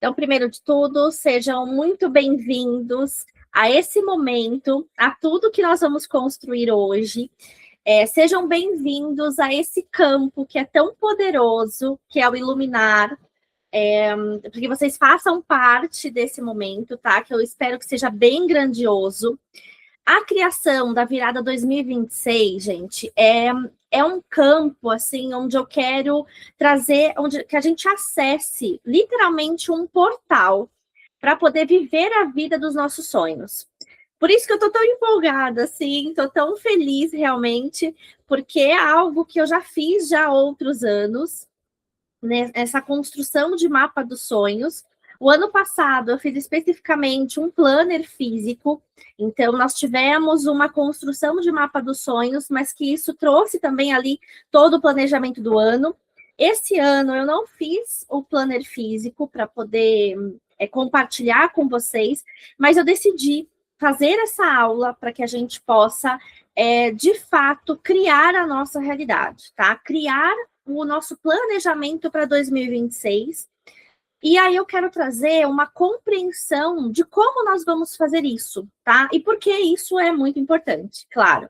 Então, primeiro de tudo, sejam muito bem-vindos a esse momento, a tudo que nós vamos construir hoje. Sejam bem-vindos a esse campo que é tão poderoso, que é o Iluminar, porque vocês façam parte desse momento, tá? Que eu espero que seja bem grandioso. A criação da virada 2026, gente, é um campo, assim, onde eu quero trazer, onde que a gente acesse literalmente um portal para poder viver a vida dos nossos sonhos. Por isso que eu tô tão empolgada, assim, tô tão feliz realmente, porque é algo que eu já fiz já há outros anos, né? Essa construção de mapa dos sonhos. O ano passado eu fiz especificamente um planner físico, então nós tivemos uma construção de mapa dos sonhos, mas que isso trouxe também ali todo o planejamento do ano. Esse ano eu não fiz o planner físico para poder compartilhar com vocês, mas eu decidi fazer essa aula para que a gente possa, de fato, criar a nossa realidade, tá? Criar o nosso planejamento para 2026. E aí eu quero trazer uma compreensão de como nós vamos fazer isso, tá? E por que isso é muito importante, claro.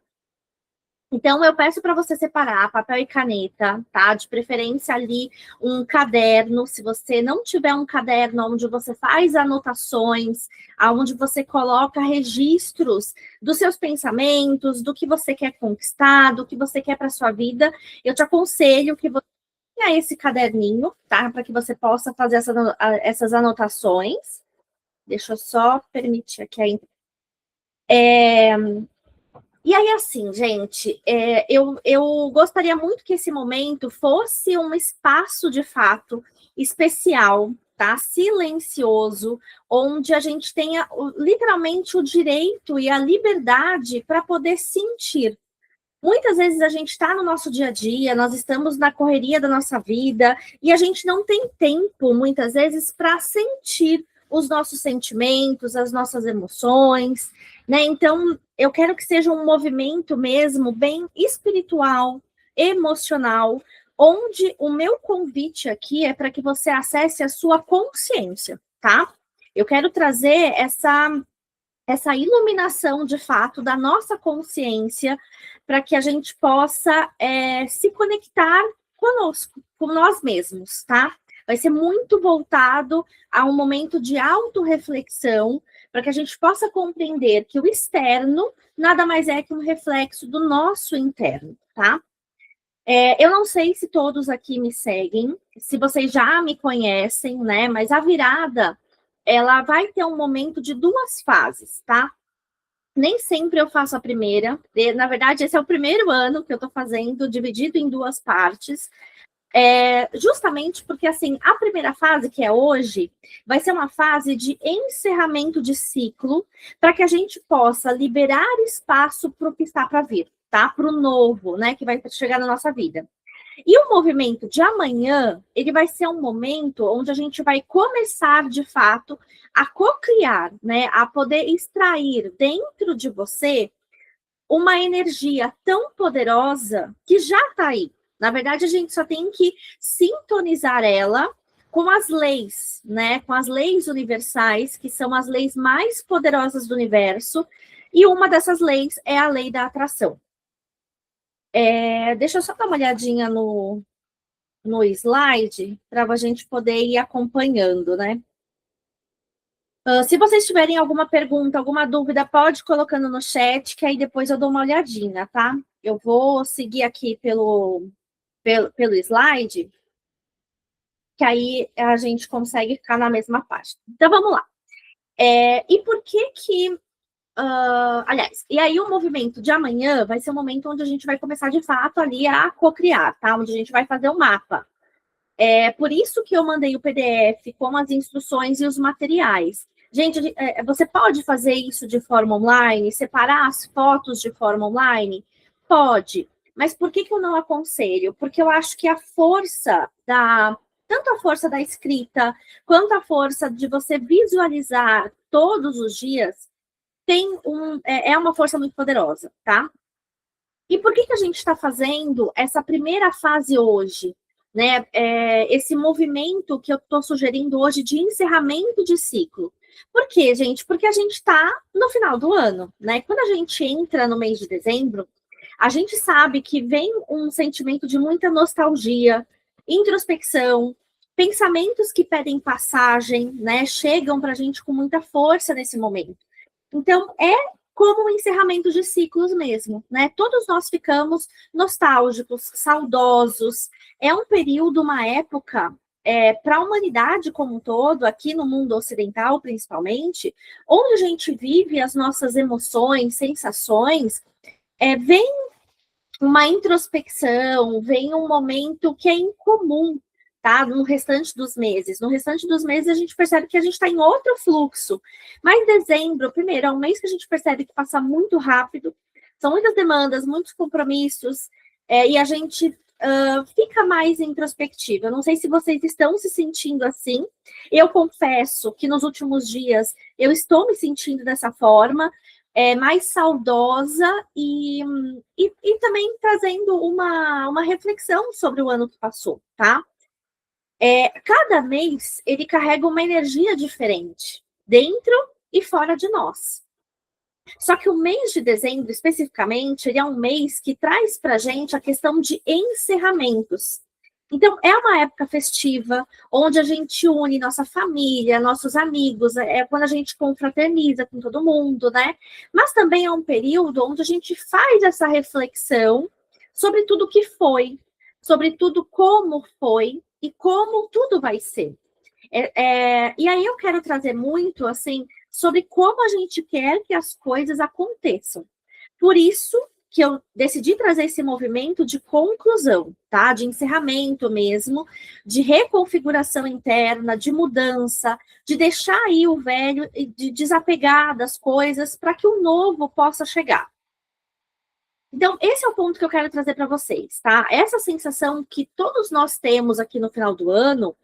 Então, eu peço para você separar papel e caneta, tá? De preferência ali um caderno. Se você não tiver um caderno onde você faz anotações, onde você coloca registros dos seus pensamentos, do que você quer conquistar, do que você quer para sua vida, eu te aconselho que você tenha esse caderninho, tá? Para que você possa fazer essas anotações. Deixa eu só permitir aqui E aí, assim, gente, eu gostaria muito que esse momento fosse um espaço, de fato, especial, tá? Silencioso, onde a gente tenha literalmente o direito e a liberdade para poder sentir. Muitas vezes a gente está no nosso dia a dia, nós estamos na correria da nossa vida, e a gente não tem tempo, muitas vezes, para sentir os nossos sentimentos, as nossas emoções, né? Então, eu quero que seja um movimento mesmo bem espiritual, emocional, onde o meu convite aqui é para que você acesse a sua consciência, tá? Eu quero trazer essa iluminação, de fato, da nossa consciência, para que a gente possa se conectar conosco, com nós mesmos, tá? Vai ser muito voltado a um momento de autorreflexão, para que a gente possa compreender que o externo nada mais é que um reflexo do nosso interno, tá? Eu não sei se todos aqui me seguem, se vocês já me conhecem, né? Mas a virada, ela vai ter um momento de duas fases, tá? Nem sempre eu faço a primeira. Na verdade, esse é o primeiro ano que eu estou fazendo, dividido em duas partes. Justamente porque, assim, a primeira fase, que é hoje, vai ser uma fase de encerramento de ciclo, para que a gente possa liberar espaço para o que está para vir, tá? Para o novo, né? Que vai chegar na nossa vida. E o movimento de amanhã, ele vai ser um momento onde a gente vai começar, de fato, a cocriar, né? A poder extrair dentro de você uma energia tão poderosa que já está aí. Na verdade, a gente só tem que sintonizar ela com as leis, né? Com as leis universais, que são as leis mais poderosas do universo. E uma dessas leis é a lei da atração. Deixa eu só dar uma olhadinha no slide para a gente poder ir acompanhando, né? Se vocês tiverem alguma pergunta, alguma dúvida, pode ir colocando no chat, que aí depois eu dou uma olhadinha, tá? Eu vou seguir aqui pelo slide, que aí a gente consegue ficar na mesma página. Então, vamos lá. E por que aliás, e aí o movimento de amanhã vai ser o momento onde a gente vai começar, de fato, ali a cocriar, tá? Onde a gente vai fazer o mapa. Por isso que eu mandei o PDF com as instruções e os materiais. Gente, você pode fazer isso de forma online, separar as fotos de forma online? Pode. Mas por que eu não aconselho? Porque eu acho que tanto a força da escrita, quanto a força de você visualizar todos os dias, é uma força muito poderosa, tá? E por que a gente está fazendo essa primeira fase hoje? né? Esse movimento que eu estou sugerindo hoje de encerramento de ciclo. Por quê, gente? Porque a gente está no final do ano, né? Quando a gente entra no mês de dezembro, a gente sabe que vem um sentimento de muita nostalgia, introspecção, pensamentos que pedem passagem, né? Chegam para a gente com muita força nesse momento. Então, é como um encerramento de ciclos mesmo, né? Todos nós ficamos nostálgicos, saudosos. É um período, uma época, para a humanidade como um todo, aqui no mundo ocidental principalmente, onde a gente vive as nossas emoções, sensações, vem uma introspecção, vem um momento que é incomum, tá? No restante dos meses. No restante dos meses, a gente percebe que a gente está em outro fluxo. Mas dezembro, primeiro, é um mês que a gente percebe que passa muito rápido, são muitas demandas, muitos compromissos, e a gente fica mais introspectiva. Eu não sei se vocês estão se sentindo assim. Eu confesso que nos últimos dias eu estou me sentindo dessa forma, mais saudosa e também trazendo uma reflexão sobre o ano que passou, tá? Cada mês ele carrega uma energia diferente, dentro e fora de nós. Só que o mês de dezembro, especificamente, ele é um mês que traz para a gente a questão de encerramentos. Então, é uma época festiva, onde a gente une nossa família, nossos amigos, é quando a gente confraterniza com todo mundo, né? Mas também é um período onde a gente faz essa reflexão sobre tudo que foi, sobre tudo como foi e como tudo vai ser. E aí eu quero trazer muito, assim, sobre como a gente quer que as coisas aconteçam. Por isso que eu decidi trazer esse movimento de conclusão, tá? De encerramento mesmo, de reconfiguração interna, de mudança, de deixar aí o velho e de desapegar das coisas para que o novo possa chegar. Então, esse é o ponto que eu quero trazer para vocês, tá? Essa sensação que todos nós temos aqui no final do ano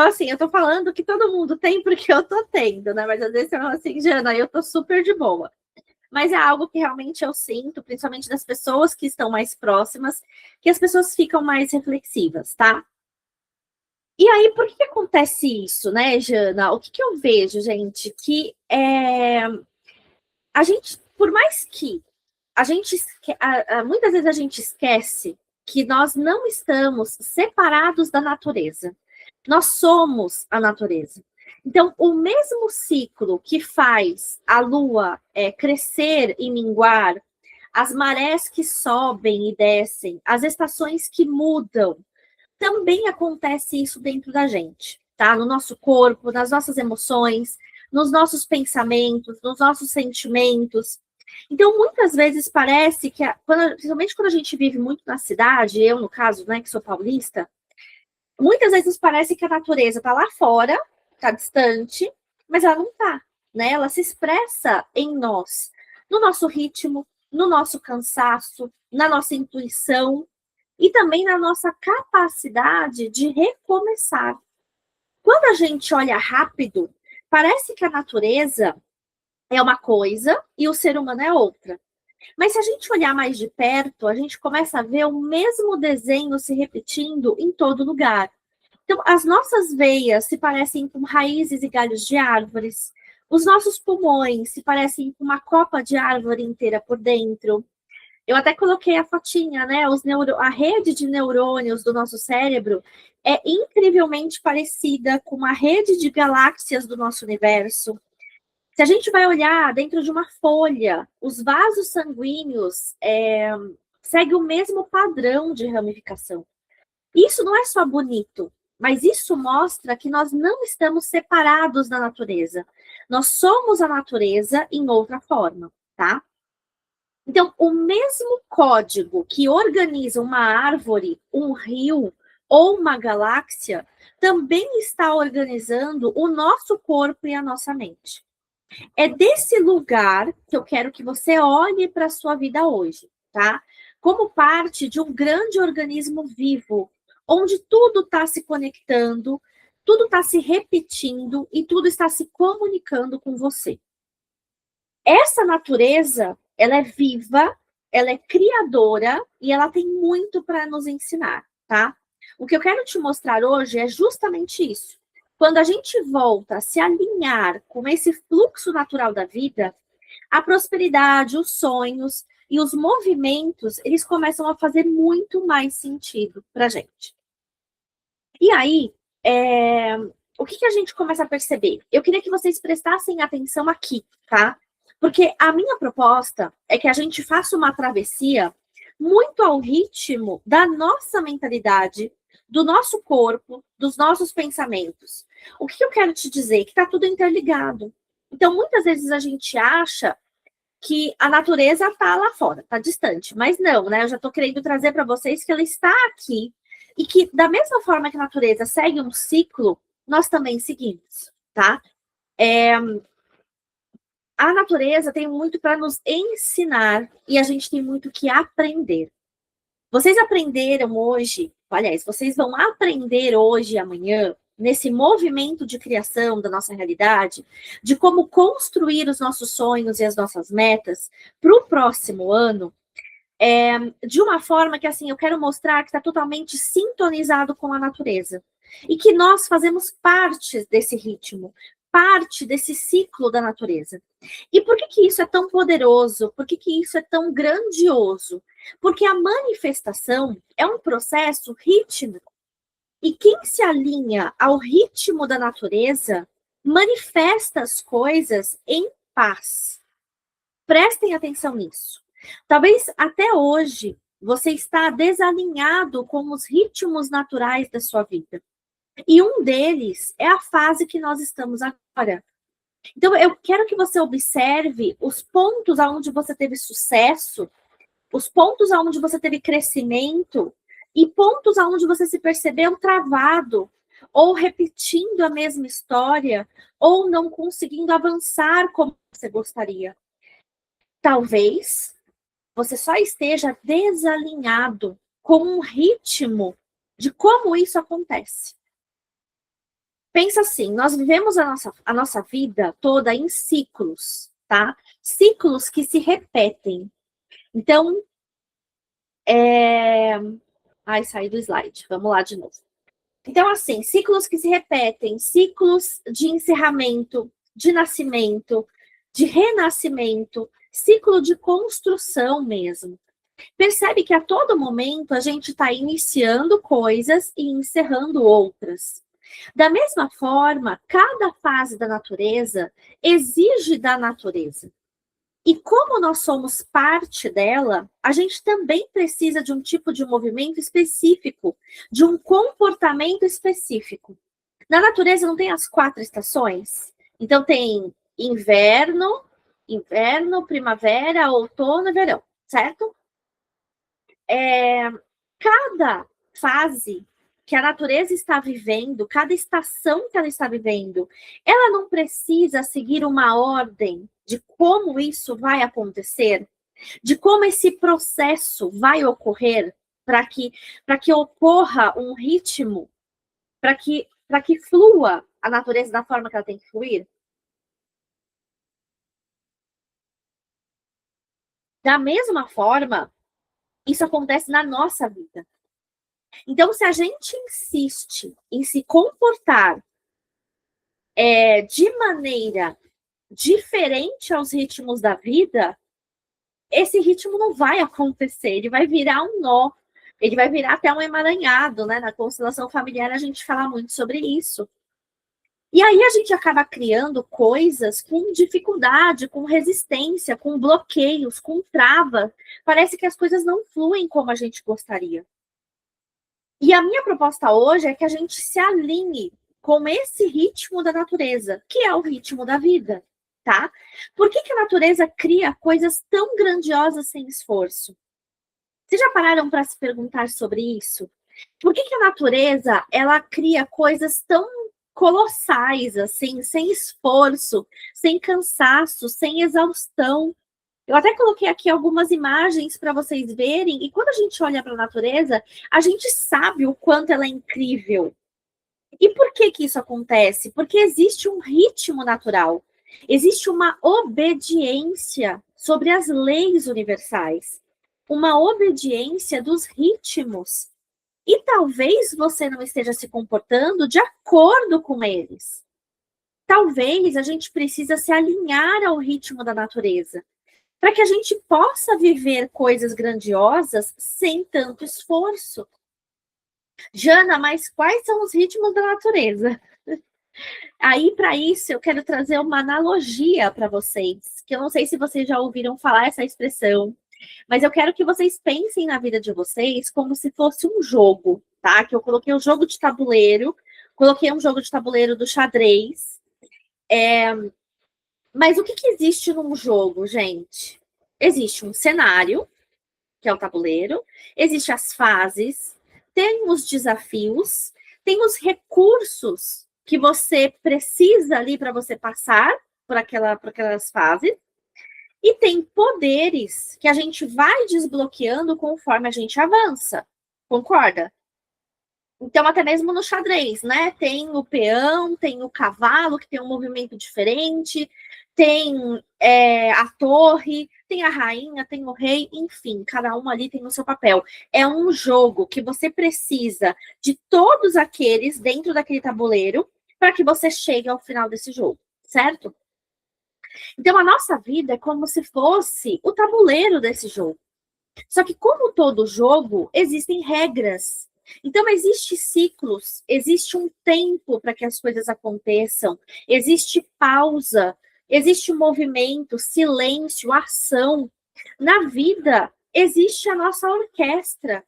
assim, eu tô falando que todo mundo tem porque eu tô tendo, né? Mas às vezes eu falo assim, Jana, eu tô super de boa. Mas é algo que realmente eu sinto, principalmente das pessoas que estão mais próximas, que as pessoas ficam mais reflexivas, tá? E aí, por que acontece isso, né, Jana? O que eu vejo, gente, que a gente, por mais que a gente, muitas vezes a gente esquece que nós não estamos separados da natureza. Nós somos a natureza. Então, o mesmo ciclo que faz a Lua crescer e minguar, as marés que sobem e descem, as estações que mudam, também acontece isso dentro da gente, tá? No nosso corpo, nas nossas emoções, nos nossos pensamentos, nos nossos sentimentos. Então, muitas vezes parece que, principalmente quando a gente vive muito na cidade, eu, no caso, né, que sou paulista, muitas vezes parece que a natureza está lá fora, está distante, mas ela não está, né? Ela se expressa em nós, no nosso ritmo, no nosso cansaço, na nossa intuição e também na nossa capacidade de recomeçar. Quando a gente olha rápido, parece que a natureza é uma coisa e o ser humano é outra. Mas se a gente olhar mais de perto, a gente começa a ver o mesmo desenho se repetindo em todo lugar. Então, as nossas veias se parecem com raízes e galhos de árvores, os nossos pulmões se parecem com uma copa de árvore inteira por dentro. Eu até coloquei a fotinha, né? A rede de neurônios do nosso cérebro é incrivelmente parecida com a rede de galáxias do nosso universo. Se a gente vai olhar dentro de uma folha, os vasos sanguíneos seguem o mesmo padrão de ramificação. Isso não é só bonito, mas isso mostra que nós não estamos separados da natureza. Nós somos a natureza em outra forma, tá? Então, o mesmo código que organiza uma árvore, um rio ou uma galáxia, também está organizando o nosso corpo e a nossa mente. É desse lugar que eu quero que você olhe para a sua vida hoje, tá? Como parte de um grande organismo vivo, onde tudo está se conectando, tudo está se repetindo e tudo está se comunicando com você. Essa natureza, ela é viva, ela é criadora e ela tem muito para nos ensinar, tá? O que eu quero te mostrar hoje é justamente isso. Quando a gente volta a se alinhar com esse fluxo natural da vida, a prosperidade, os sonhos e os movimentos, eles começam a fazer muito mais sentido para a gente. E aí, o que a gente começa a perceber? Eu queria que vocês prestassem atenção aqui, tá? Porque a minha proposta é que a gente faça uma travessia muito ao ritmo da nossa mentalidade, do nosso corpo, dos nossos pensamentos. O que eu quero te dizer? Que está tudo interligado. Então, muitas vezes a gente acha que a natureza está lá fora, está distante. Mas não, né? Eu já estou querendo trazer para vocês que ela está aqui e que, da mesma forma que a natureza segue um ciclo, nós também seguimos, tá? A natureza tem muito para nos ensinar e a gente tem muito que aprender. Vocês aprenderam hoje, aliás, vocês vão aprender hoje e amanhã, nesse movimento de criação da nossa realidade, de como construir os nossos sonhos e as nossas metas para o próximo ano, de uma forma que, assim, eu quero mostrar que está totalmente sintonizado com a natureza. E que nós fazemos parte desse ritmo, parte desse ciclo da natureza. E por que isso é tão poderoso? Por que isso é tão grandioso? Porque a manifestação é um processo rítmico. E quem se alinha ao ritmo da natureza manifesta as coisas em paz. Prestem atenção nisso. Talvez até hoje você está desalinhado com os ritmos naturais da sua vida. E um deles é a fase que nós estamos agora. Então, eu quero que você observe os pontos onde você teve sucesso, os pontos onde você teve crescimento e pontos onde você se percebeu travado, ou repetindo a mesma história, ou não conseguindo avançar como você gostaria. Talvez você só esteja desalinhado com um ritmo de como isso acontece. Pensa assim, nós vivemos a nossa vida toda em ciclos, tá? Ciclos que se repetem. Então, Ai, saí do slide. Vamos lá de novo. Então, assim, ciclos que se repetem, ciclos de encerramento, de nascimento, de renascimento, ciclo de construção mesmo. Percebe que a todo momento a gente está iniciando coisas e encerrando outras. Da mesma forma, cada fase da natureza exige da natureza. E como nós somos parte dela, a gente também precisa de um tipo de movimento específico, de um comportamento específico. Na natureza não tem as 4 estações? Então tem inverno, primavera, outono e verão, certo? Cada fase que a natureza está vivendo, cada estação que ela está vivendo, ela não precisa seguir uma ordem de como isso vai acontecer, de como esse processo vai ocorrer para que ocorra um ritmo, para que flua a natureza da forma que ela tem que fluir. Da mesma forma, isso acontece na nossa vida. Então, se a gente insiste em se comportar de maneira diferente aos ritmos da vida, esse ritmo não vai acontecer, ele vai virar um nó, ele vai virar até um emaranhado, né? Na constelação familiar a gente fala muito sobre isso. E aí a gente acaba criando coisas com dificuldade, com resistência, com bloqueios, com trava. Parece que as coisas não fluem como a gente gostaria. E a minha proposta hoje é que a gente se alinhe com esse ritmo da natureza, que é o ritmo da vida, tá? Por que a natureza cria coisas tão grandiosas sem esforço? Vocês já pararam para se perguntar sobre isso? Por que a natureza, ela cria coisas tão colossais, assim, sem esforço, sem cansaço, sem exaustão? Eu até coloquei aqui algumas imagens para vocês verem, e quando a gente olha para a natureza, a gente sabe o quanto ela é incrível. E por que isso acontece? Porque existe um ritmo natural, existe uma obediência sobre as leis universais. uma obediência dos ritmos. E talvez você não esteja se comportando de acordo com eles. Talvez a gente precisa se alinhar ao ritmo da natureza, para que a gente possa viver coisas grandiosas sem tanto esforço. Jana, mas quais são os ritmos da natureza? Aí, para isso, eu quero trazer uma analogia para vocês, que eu não sei se vocês já ouviram falar essa expressão, mas eu quero que vocês pensem na vida de vocês como se fosse um jogo, tá? Que eu coloquei um jogo de tabuleiro, coloquei um jogo de tabuleiro do xadrez. Mas o que existe num jogo, gente? Existe um cenário, que é o tabuleiro, existem as fases, tem os desafios, tem os recursos que você precisa ali para você passar por aquelas fases, e tem poderes que a gente vai desbloqueando conforme a gente avança. Concorda? Então, até mesmo no xadrez, né? Tem o peão, tem o cavalo, que tem um movimento diferente, tem a torre, tem a rainha, tem o rei, enfim, cada um ali tem o seu papel. É um jogo que você precisa de todos aqueles dentro daquele tabuleiro para que você chegue ao final desse jogo, certo? Então, a nossa vida é como se fosse o tabuleiro desse jogo. Só que, como todo jogo, existem regras. Então, existem ciclos, existe um tempo para que as coisas aconteçam, existe pausa, existe movimento, silêncio, ação. Na vida, existe a nossa orquestra.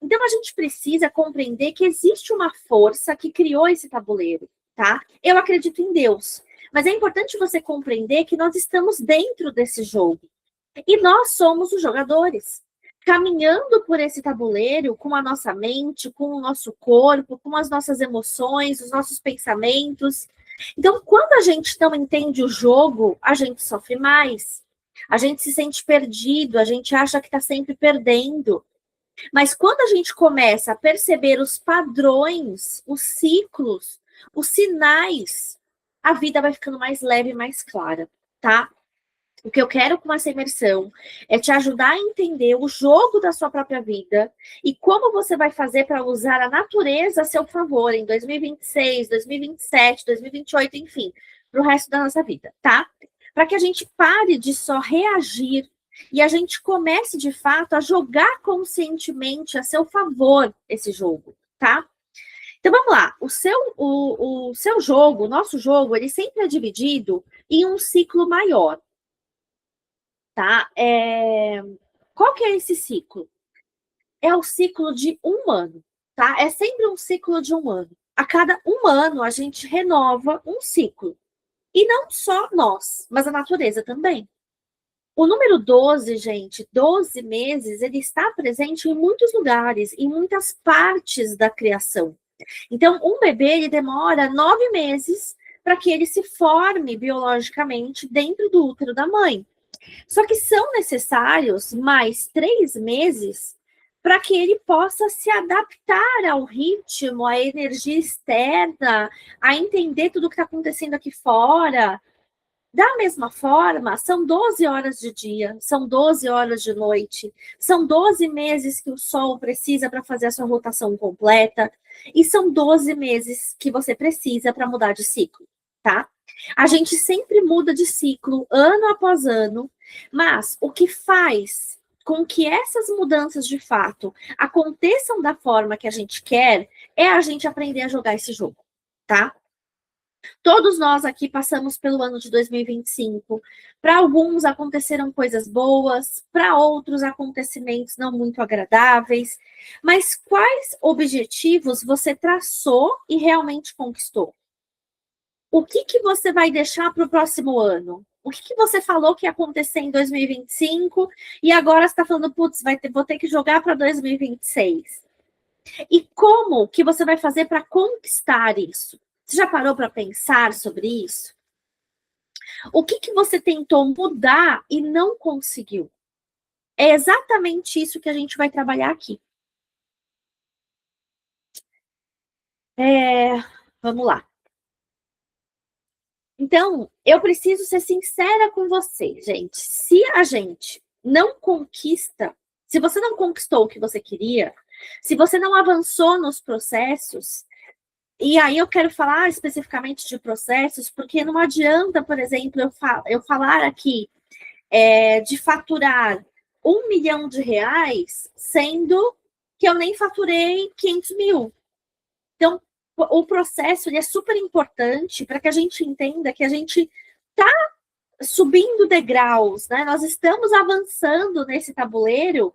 Então, a gente precisa compreender que existe uma força que criou esse tabuleiro, tá? Eu acredito em Deus, mas é importante você compreender que nós estamos dentro desse jogo. E nós somos os jogadores, caminhando por esse tabuleiro com a nossa mente, com o nosso corpo, com as nossas emoções, os nossos pensamentos. Então, quando a gente não entende o jogo, a gente sofre mais. A gente se sente perdido, a gente acha que está sempre perdendo. Mas quando a gente começa a perceber os padrões, os ciclos, os sinais, a vida vai ficando mais leve e mais clara, tá? O que eu quero com essa imersão é te ajudar a entender o jogo da sua própria vida e como você vai fazer para usar a natureza a seu favor em 2026, 2027, 2028, enfim, para o resto da nossa vida, tá? Para que a gente pare de só reagir e a gente comece, de fato, a jogar conscientemente a seu favor esse jogo, tá? Então, vamos lá. O seu jogo, o nosso jogo, ele sempre é dividido em um ciclo maior. Tá? Qual que é esse ciclo? É o ciclo de um ano, tá? É sempre um ciclo de um ano. A cada um ano, a gente renova um ciclo. E não só nós, mas a natureza também. O número 12, gente, 12 meses, ele está presente em muitos lugares, em muitas partes da criação. Então, um bebê, ele demora 9 meses para que ele se forme biologicamente dentro do útero da mãe. Só que são necessários mais 3 meses para que ele possa se adaptar ao ritmo, à energia externa, a entender tudo o que está acontecendo aqui fora. Da mesma forma, são 12 horas de dia, são 12 horas de noite, são 12 meses que o Sol precisa para fazer a sua rotação completa, e são 12 meses que você precisa para mudar de ciclo, tá? A gente sempre muda de ciclo, ano após ano, mas o que faz com que essas mudanças de fato aconteçam da forma que a gente quer é a gente aprender a jogar esse jogo, tá? Todos nós aqui passamos pelo ano de 2025. Para alguns aconteceram coisas boas, para outros acontecimentos não muito agradáveis. Mas quais objetivos você traçou e realmente conquistou? O que você vai deixar para o próximo ano? O que você falou que ia acontecer em 2025 e agora você está falando, putz, vou ter que jogar para 2026? E como que você vai fazer para conquistar isso? Você já parou para pensar sobre isso? O que você tentou mudar e não conseguiu? É exatamente isso que a gente vai trabalhar aqui. Vamos lá. Então, eu preciso ser sincera com você, gente. Se a gente não conquista, Se você não conquistou o que você queria, se você não avançou nos processos, e aí eu quero falar especificamente de processos, porque não adianta, por exemplo, eu falar aqui de faturar R$ 1 milhão, sendo que eu nem faturei 500 mil. Então, o processo ele é super importante para que a gente entenda que a gente está subindo degraus, né? Nós estamos avançando nesse tabuleiro,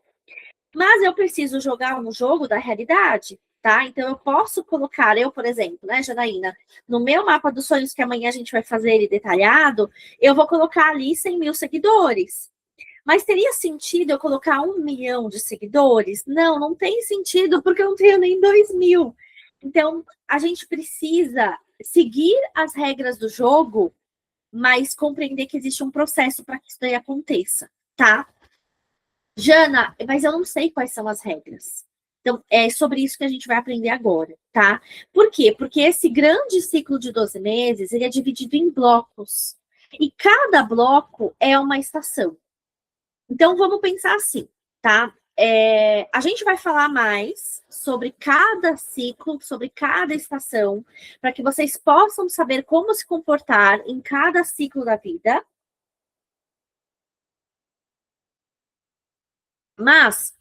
mas eu preciso jogar um jogo da realidade, tá? Então, eu posso colocar, por exemplo, né, Janaína, no meu mapa dos sonhos, que amanhã a gente vai fazer ele detalhado, eu vou colocar ali 100 mil seguidores. Mas teria sentido eu colocar 1 milhão de seguidores? Não, não tem sentido, porque eu não tenho nem 2 mil. Então, a gente precisa seguir as regras do jogo, mas compreender que existe um processo para que isso daí aconteça, tá? Jana, mas eu não sei quais são as regras. Então, é sobre isso que a gente vai aprender agora, tá? Por quê? Porque esse grande ciclo de 12 meses, ele é dividido em blocos. E cada bloco é uma estação. Então, vamos pensar assim, tá? A gente vai falar mais sobre cada ciclo, sobre cada estação, para que vocês possam saber como se comportar em cada ciclo da vida. Mas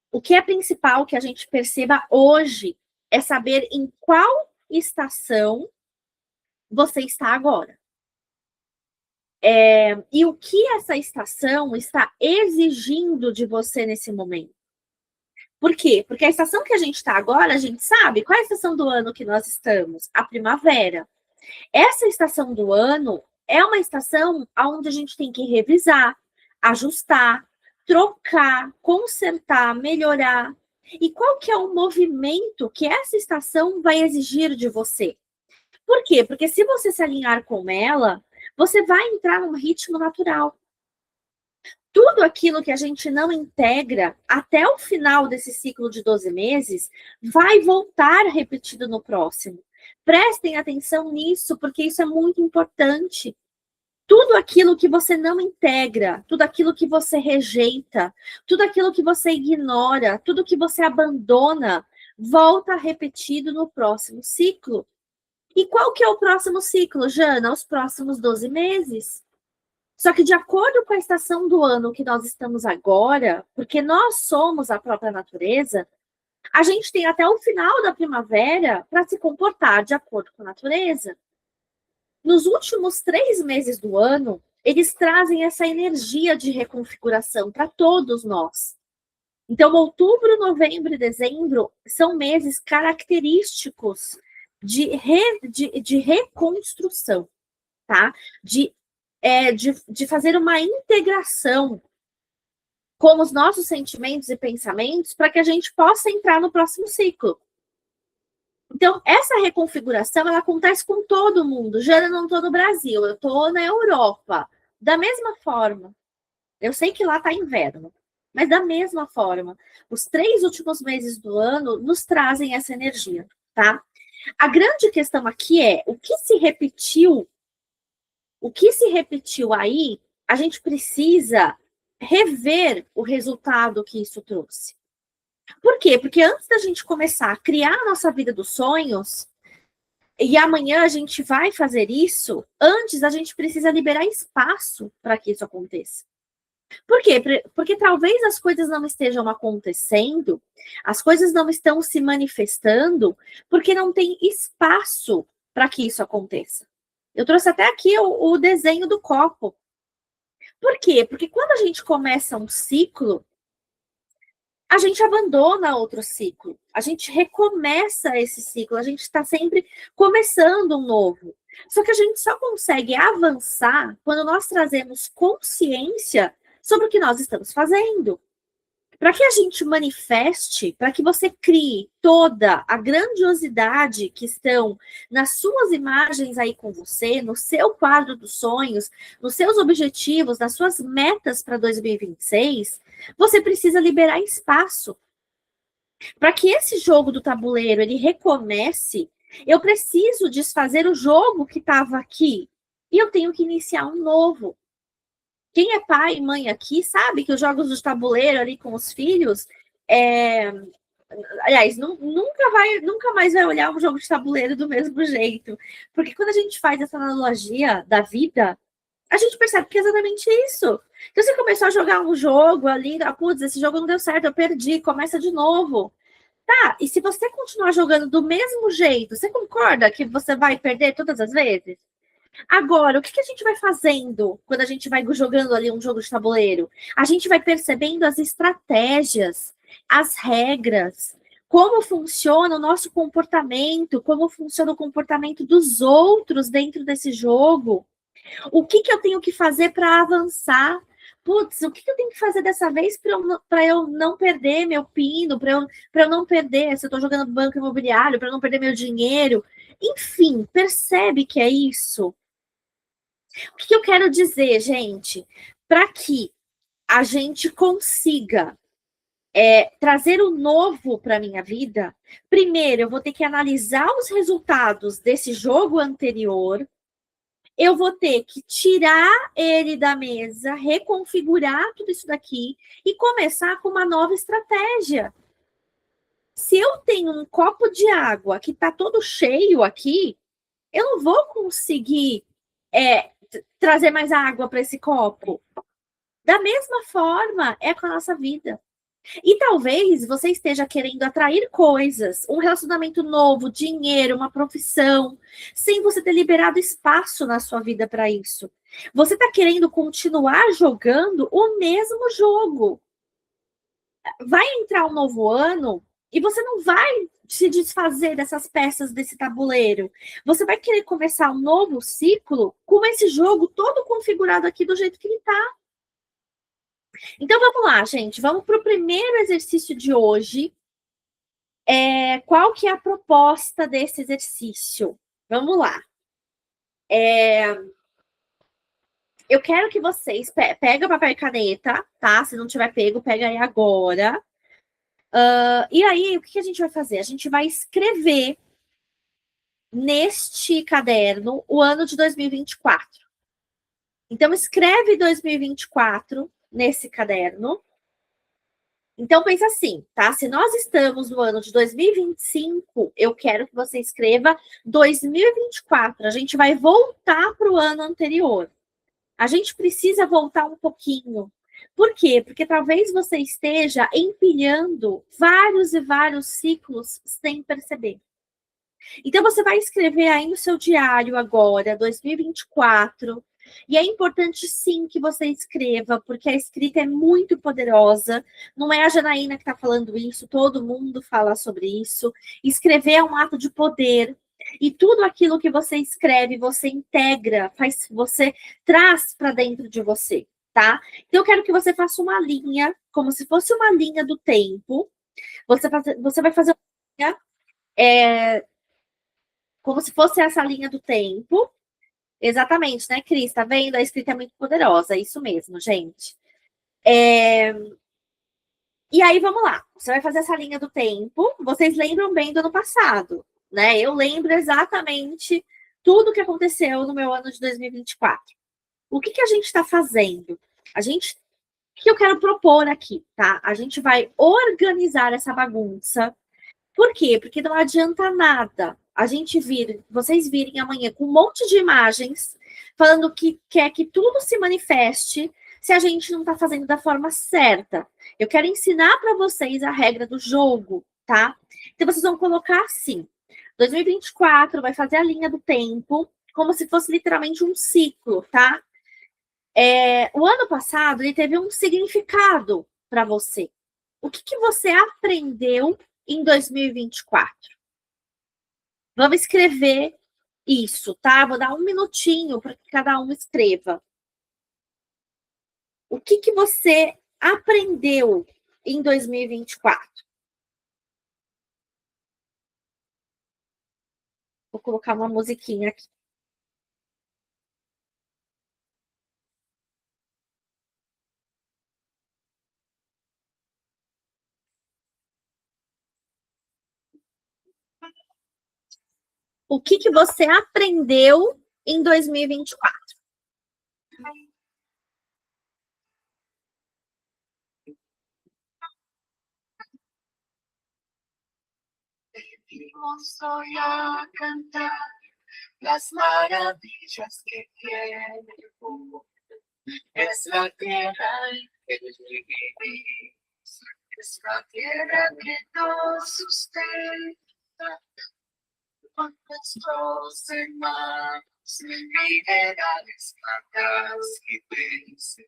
o que é principal que a gente perceba hoje é saber em qual estação você está agora. E o que essa estação está exigindo de você nesse momento. Por quê? Porque a estação que a gente está agora, a gente sabe qual é a estação do ano que nós estamos? A primavera. Essa estação do ano é uma estação onde a gente tem que revisar, ajustar, trocar, consertar, melhorar. E qual que é o movimento que essa estação vai exigir de você? Por quê? Porque se você se alinhar com ela, você vai entrar num ritmo natural. Tudo aquilo que a gente não integra até o final desse ciclo de 12 meses vai voltar repetido no próximo. Prestem atenção nisso, porque isso é muito importante. Tudo aquilo que você não integra, tudo aquilo que você rejeita, tudo aquilo que você ignora, tudo que você abandona, volta repetido no próximo ciclo. E qual que é o próximo ciclo, Jana? Os próximos 12 meses. Só que de acordo com a estação do ano que nós estamos agora, porque nós somos a própria natureza, a gente tem até o final da primavera para se comportar de acordo com a natureza. Nos últimos 3 meses do ano, eles trazem essa energia de reconfiguração para todos nós. Então, outubro, novembro e dezembro são meses característicos de reconstrução, tá? De fazer uma integração com os nossos sentimentos e pensamentos para que a gente possa entrar no próximo ciclo. Então, essa reconfiguração, ela acontece com todo mundo. Já eu não estou no Brasil, eu estou na Europa. Da mesma forma, eu sei que lá está inverno, mas da mesma forma, os 3 últimos meses do ano nos trazem essa energia, tá? A grande questão aqui é o que se repetiu aí, a gente precisa rever o resultado que isso trouxe. Por quê? Porque antes da gente começar a criar a nossa vida dos sonhos, e amanhã a gente vai fazer isso, antes a gente precisa liberar espaço para que isso aconteça. Por quê? Porque talvez as coisas não estejam acontecendo, as coisas não estão se manifestando, porque não tem espaço para que isso aconteça. Eu trouxe até aqui o desenho do copo. Por quê? Porque quando a gente começa um ciclo, a gente abandona outro ciclo. A gente recomeça esse ciclo. A gente está sempre começando um novo. Só que a gente só consegue avançar quando nós trazemos consciência sobre o que nós estamos fazendo. Para que a gente manifeste, para que você crie toda a grandiosidade que estão nas suas imagens aí com você, no seu quadro dos sonhos, nos seus objetivos, nas suas metas para 2026, você precisa liberar espaço. Para que esse jogo do tabuleiro ele recomece, eu preciso desfazer o jogo que estava aqui e eu tenho que iniciar um novo. Quem é pai e mãe aqui sabe que os jogos de tabuleiro ali com os filhos, aliás, nunca mais vai olhar um jogo de tabuleiro do mesmo jeito. Porque quando a gente faz essa analogia da vida, a gente percebe que é exatamente isso. Então, você começou a jogar um jogo ali, putz, esse jogo não deu certo, eu perdi, começa de novo. Tá, e se você continuar jogando do mesmo jeito, você concorda que você vai perder todas as vezes? Agora, o que a gente vai fazendo quando a gente vai jogando ali um jogo de tabuleiro? A gente vai percebendo as estratégias, as regras, como funciona o nosso comportamento, como funciona o comportamento dos outros dentro desse jogo. O que eu tenho que fazer para avançar? Putz, o que eu tenho que fazer dessa vez para eu não perder meu pino, para eu não perder, se eu estou jogando banco imobiliário, para eu não perder meu dinheiro? Enfim, percebe que é isso? O que eu quero dizer, gente? Para que a gente consiga trazer o novo para a minha vida, primeiro eu vou ter que analisar os resultados desse jogo anterior, eu vou ter que tirar ele da mesa, reconfigurar tudo isso daqui e começar com uma nova estratégia. Se eu tenho um copo de água que está todo cheio aqui, eu não vou conseguir trazer mais água para esse copo. Da mesma forma é com a nossa vida. E talvez você esteja querendo atrair coisas, um relacionamento novo, dinheiro, uma profissão, sem você ter liberado espaço na sua vida para isso. Você está querendo continuar jogando o mesmo jogo. Vai entrar um novo ano e você não vai se desfazer dessas peças desse tabuleiro. Você vai querer começar um novo ciclo com esse jogo todo configurado aqui do jeito que ele está. Então vamos lá, gente. Vamos para o primeiro exercício de hoje. Qual que é a proposta desse exercício? Vamos lá. Eu quero que vocês pega papel e caneta, tá? Se não tiver pego, pega aí agora. E aí, o que a gente vai fazer? A gente vai escrever neste caderno o ano de 2024. Então, escreve 2024 nesse caderno. Então, pensa assim, tá? Se nós estamos no ano de 2025, eu quero que você escreva 2024. A gente vai voltar para o ano anterior. A gente precisa voltar um pouquinho. Por quê? Porque talvez você esteja empilhando vários e vários ciclos sem perceber. Então, você vai escrever aí no seu diário agora, 2024. E é importante, sim, que você escreva, porque a escrita é muito poderosa. Não é a Janaína que está falando isso, todo mundo fala sobre isso. Escrever é um ato de poder. E tudo aquilo que você escreve, você integra, você traz para dentro de você, tá? Então, eu quero que você faça uma linha, como se fosse uma linha do tempo. Você vai fazer uma linha, como se fosse essa linha do tempo. Exatamente, né, Cris? Tá vendo? A escrita é muito poderosa, é isso mesmo, gente. E aí, vamos lá. Você vai fazer essa linha do tempo. Vocês lembram bem do ano passado, né? Eu lembro exatamente tudo que aconteceu no meu ano de 2024. O que a gente está fazendo? O que eu quero propor aqui, tá? A gente vai organizar essa bagunça. Por quê? Porque não adianta nada vocês virem amanhã com um monte de imagens falando que quer que tudo se manifeste se a gente não está fazendo da forma certa. Eu quero ensinar para vocês a regra do jogo, tá? Então vocês vão colocar assim: 2024 vai fazer a linha do tempo como se fosse literalmente um ciclo, tá? O ano passado ele teve um significado para você. O que você aprendeu em 2024? Vamos escrever isso, tá? Vou dar um minutinho para que cada um escreva. O que você aprendeu em 2024? Vou colocar uma musiquinha aqui. O que você aprendeu em 2024? Vimos hoy a cantar las maravillas que tiene el mundo. Es la tierra en que vivimos, es la tierra que nos sustenta. Con nuestros hermanos, minerales, plantas y peces,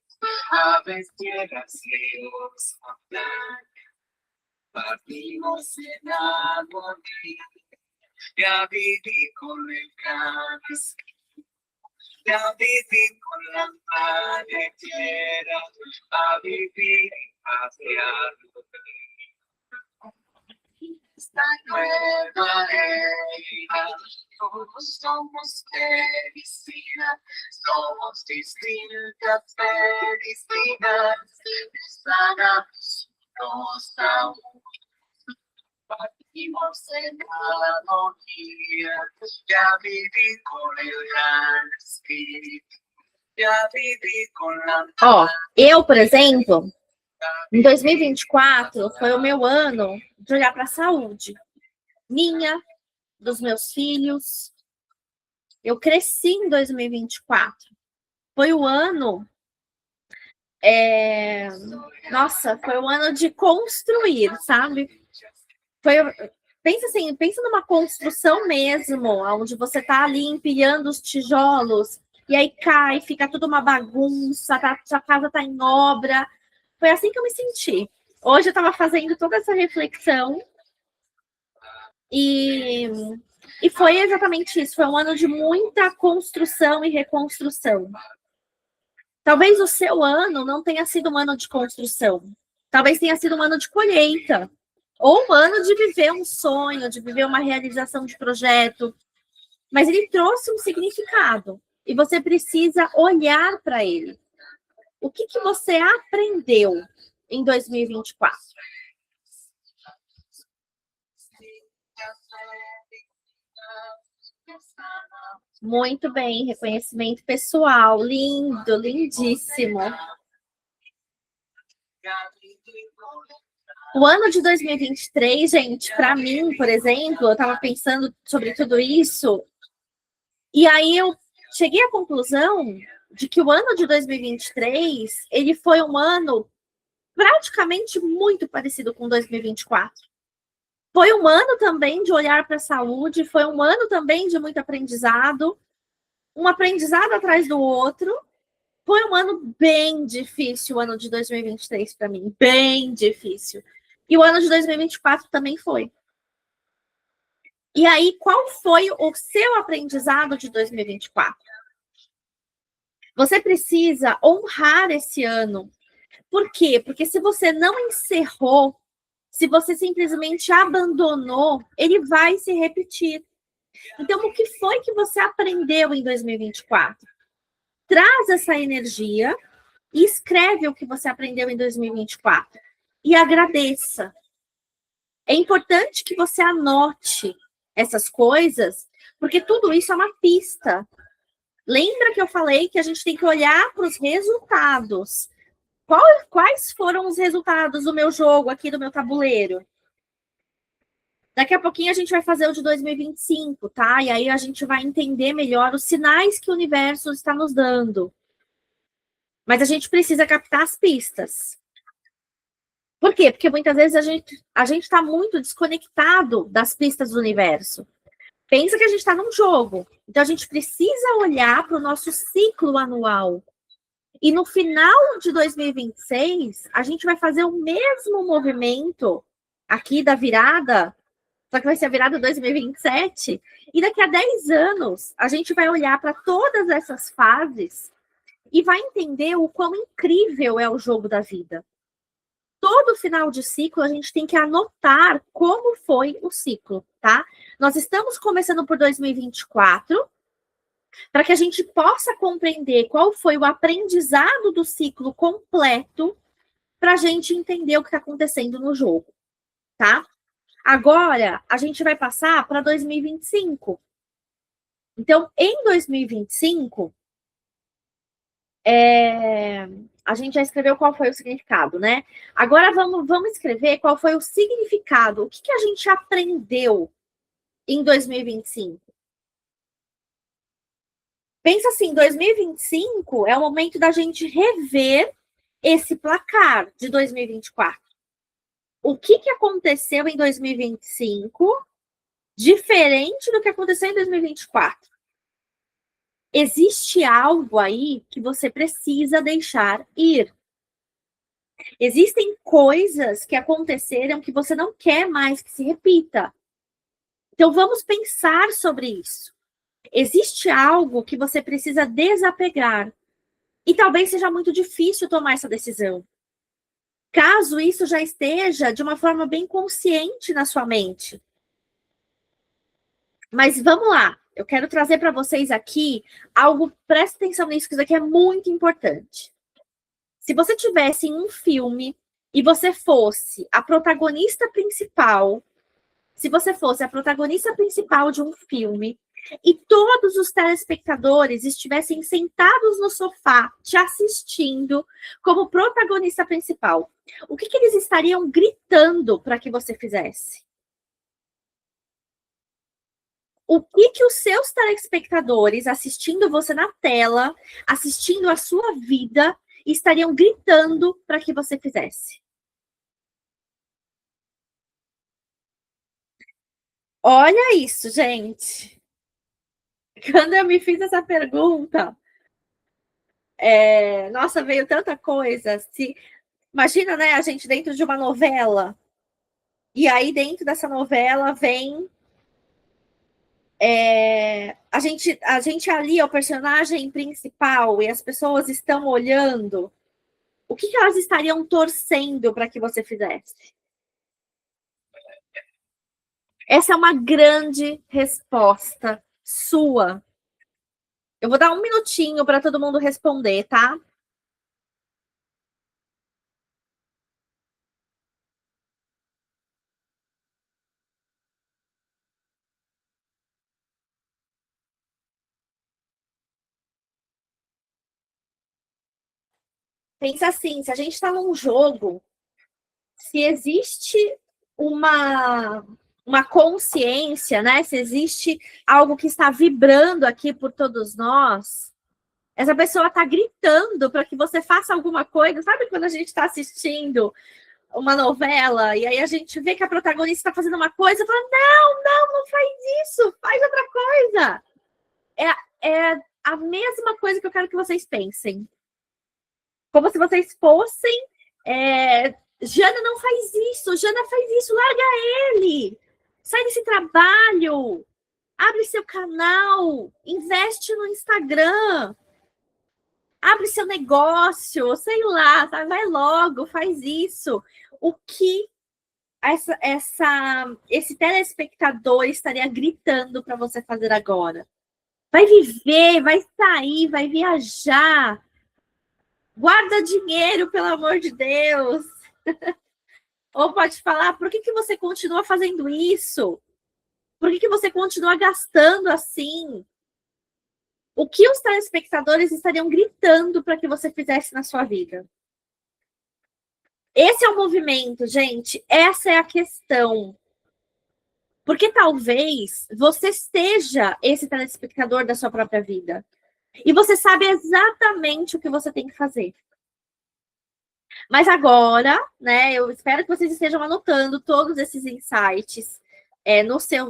aves, tierras, ríos, montañas. Partimos en armonía, ya viví con el gran espíritu, ya viví con la madre tierra, a vivir hacia esta nueva era. Todos somos medicina, somos distintas medicinas, sanamos unos a unos. Partimos en armonía, ya viví con el gran espíritu, já vivi com la... Ó, eu, por exemplo, em 2024 foi o meu ano de olhar para a saúde minha, dos meus filhos. Eu cresci em 2024. Foi o ano... Nossa, foi o ano de construir, sabe? Pensa assim, pensa numa construção mesmo, onde você tá ali empilhando os tijolos, e aí cai, fica tudo uma bagunça, a casa tá em obra. Foi assim que eu me senti. Hoje eu estava fazendo toda essa reflexão e foi exatamente isso. Foi um ano de muita construção e reconstrução. Talvez o seu ano não tenha sido um ano de construção. Talvez tenha sido um ano de colheita. Ou um ano de viver um sonho, de viver uma realização de projeto. Mas ele trouxe um significado. E você precisa olhar para ele. O que você aprendeu em 2024? Muito bem, reconhecimento pessoal, lindo, lindíssimo. O ano de 2023, gente, para mim, por exemplo, eu estava pensando sobre tudo isso, e aí eu cheguei à conclusão de que o ano de 2023, ele foi um ano praticamente muito parecido com 2024. Foi um ano também de olhar para a saúde, foi um ano também de muito aprendizado, um aprendizado atrás do outro. Foi um ano bem difícil, o ano de 2023 para mim, bem difícil. E o ano de 2024 também foi. E aí, qual foi o seu aprendizado de 2024? Você precisa honrar esse ano. Por quê? Porque se você não encerrou, se você simplesmente abandonou, ele vai se repetir. Então, o que foi que você aprendeu em 2024? Traz essa energia e escreve o que você aprendeu em 2024. E agradeça. É importante que você anote essas coisas, porque tudo isso é uma pista. Lembra que eu falei que a gente tem que olhar para os resultados. Quais foram os resultados do meu jogo aqui, do meu tabuleiro? Daqui a pouquinho a gente vai fazer o de 2025, tá? E aí a gente vai entender melhor os sinais que o universo está nos dando. Mas a gente precisa captar as pistas. Por quê? Porque muitas vezes a gente está muito desconectado das pistas do universo. Pensa que a gente está num jogo. Então a gente precisa olhar para o nosso ciclo anual. E no final de 2026, a gente vai fazer o mesmo movimento aqui da virada, só que vai ser a virada 2027. E daqui a 10 anos, a gente vai olhar para todas essas fases e vai entender o quão incrível é o jogo da vida. Todo final de ciclo, a gente tem que anotar como foi o ciclo, tá? Nós estamos começando por 2024, para que a gente possa compreender qual foi o aprendizado do ciclo completo, para a gente entender o que está acontecendo no jogo, tá? Agora, a gente vai passar para 2025. Então, em 2025, a gente já escreveu qual foi o significado, né? Agora vamos escrever qual foi o significado, o que a gente aprendeu em 2025? Pensa assim, 2025 é o momento da gente rever esse placar de 2024. O que aconteceu em 2025 diferente do que aconteceu em 2024? Existe algo aí que você precisa deixar ir. Existem coisas que aconteceram que você não quer mais que se repita. Então vamos pensar sobre isso. Existe algo que você precisa desapegar. E talvez seja muito difícil tomar essa decisão. Caso isso já esteja de uma forma bem consciente na sua mente. Mas vamos lá. Eu quero trazer para vocês aqui algo, presta atenção nisso, que isso aqui é muito importante. Se você tivesse em um filme e você fosse a protagonista principal, se você fosse a protagonista principal de um filme e todos os telespectadores estivessem sentados no sofá te assistindo como protagonista principal, o que eles estariam gritando para que você fizesse? O que os seus telespectadores assistindo você na tela, assistindo a sua vida, estariam gritando para que você fizesse? Olha isso, gente. Quando eu me fiz essa pergunta, nossa, veio tanta coisa. Imagina, né, a gente dentro de uma novela. E aí, dentro dessa novela, vem a gente ali é o personagem principal e as pessoas estão olhando. O que elas estariam torcendo para que você fizesse? Essa é uma grande resposta sua. Eu vou dar um minutinho para todo mundo responder, tá? Pensa assim, se a gente está num jogo, se existe uma consciência, né? Se existe algo que está vibrando aqui por todos nós, essa pessoa está gritando para que você faça alguma coisa. Sabe quando a gente está assistindo uma novela e aí a gente vê que a protagonista está fazendo uma coisa e fala, não faz isso, faz outra coisa. É a mesma coisa que eu quero que vocês pensem. Como se vocês fossem Jana, não faz isso. Jana, faz isso. Larga ele. Sai desse trabalho. Abre seu canal. Investe no Instagram. Abre seu negócio. Sei lá. Vai logo. Faz isso. O que esse telespectador estaria gritando para você fazer agora? Vai viver. Vai sair. Vai viajar. Guarda dinheiro, pelo amor de Deus. Ou pode falar, por que você continua fazendo isso? Por que você continua gastando assim? O que os telespectadores estariam gritando para que você fizesse na sua vida? Esse é o movimento, gente. Essa é a questão. Porque talvez você seja esse telespectador da sua própria vida. E você sabe exatamente o que você tem que fazer. Mas agora, né, eu espero que vocês estejam anotando todos esses insights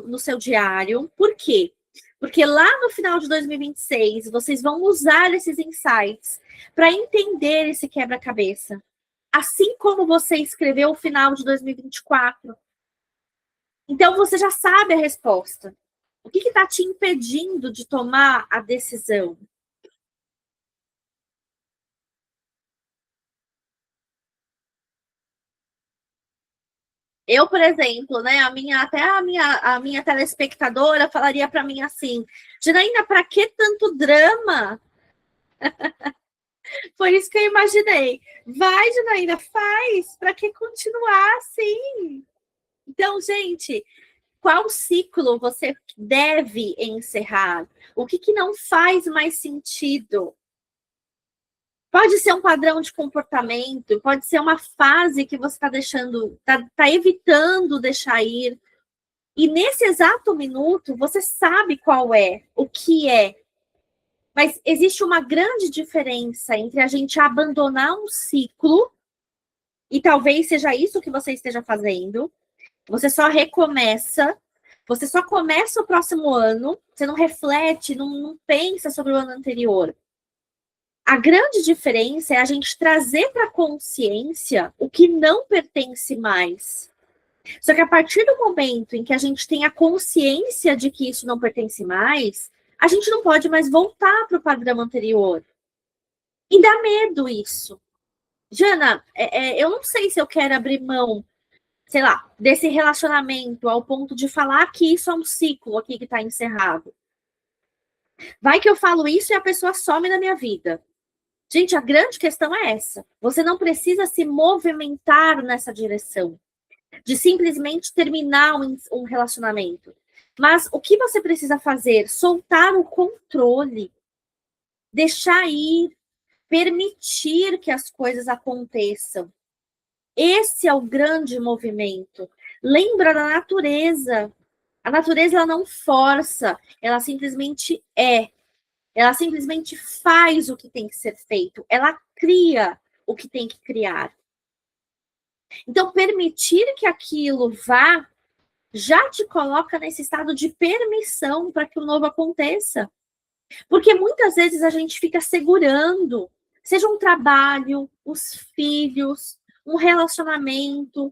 no seu diário. Por quê? Porque lá no final de 2026, vocês vão usar esses insights para entender esse quebra-cabeça. Assim como você escreveu o final de 2024. Então, você já sabe a resposta. O que está te impedindo de tomar a decisão? Eu, por exemplo, né, até a minha telespectadora falaria para mim assim, Janaína, para que tanto drama? Foi isso que eu imaginei. Vai, Janaína, faz, para que continuar assim? Então, gente, qual ciclo você deve encerrar? O que não faz mais sentido? Pode ser um padrão de comportamento, pode ser uma fase que você está deixando, está evitando deixar ir. E nesse exato minuto, você sabe qual é, o que é. Mas existe uma grande diferença entre a gente abandonar um ciclo, e talvez seja isso que você esteja fazendo, você só recomeça, você só começa o próximo ano, você não reflete, não pensa sobre o ano anterior. A grande diferença é a gente trazer para a consciência o que não pertence mais. Só que a partir do momento em que a gente tem a consciência de que isso não pertence mais, a gente não pode mais voltar para o padrão anterior. E dá medo isso. Jana, eu não sei se eu quero abrir mão, sei lá, desse relacionamento ao ponto de falar que isso é um ciclo aqui que está encerrado. Vai que eu falo isso e a pessoa some da minha vida. Gente, a grande questão é essa. Você não precisa se movimentar nessa direção, de simplesmente terminar um relacionamento. Mas o que você precisa fazer? Soltar o controle. Deixar ir. Permitir que as coisas aconteçam. Esse é o grande movimento. Lembra da natureza. A natureza ela não força, ela simplesmente é. Ela simplesmente faz o que tem que ser feito. Ela cria o que tem que criar. Então, permitir que aquilo vá já te coloca nesse estado de permissão para que o novo aconteça. Porque muitas vezes a gente fica segurando, seja um trabalho, os filhos, um relacionamento,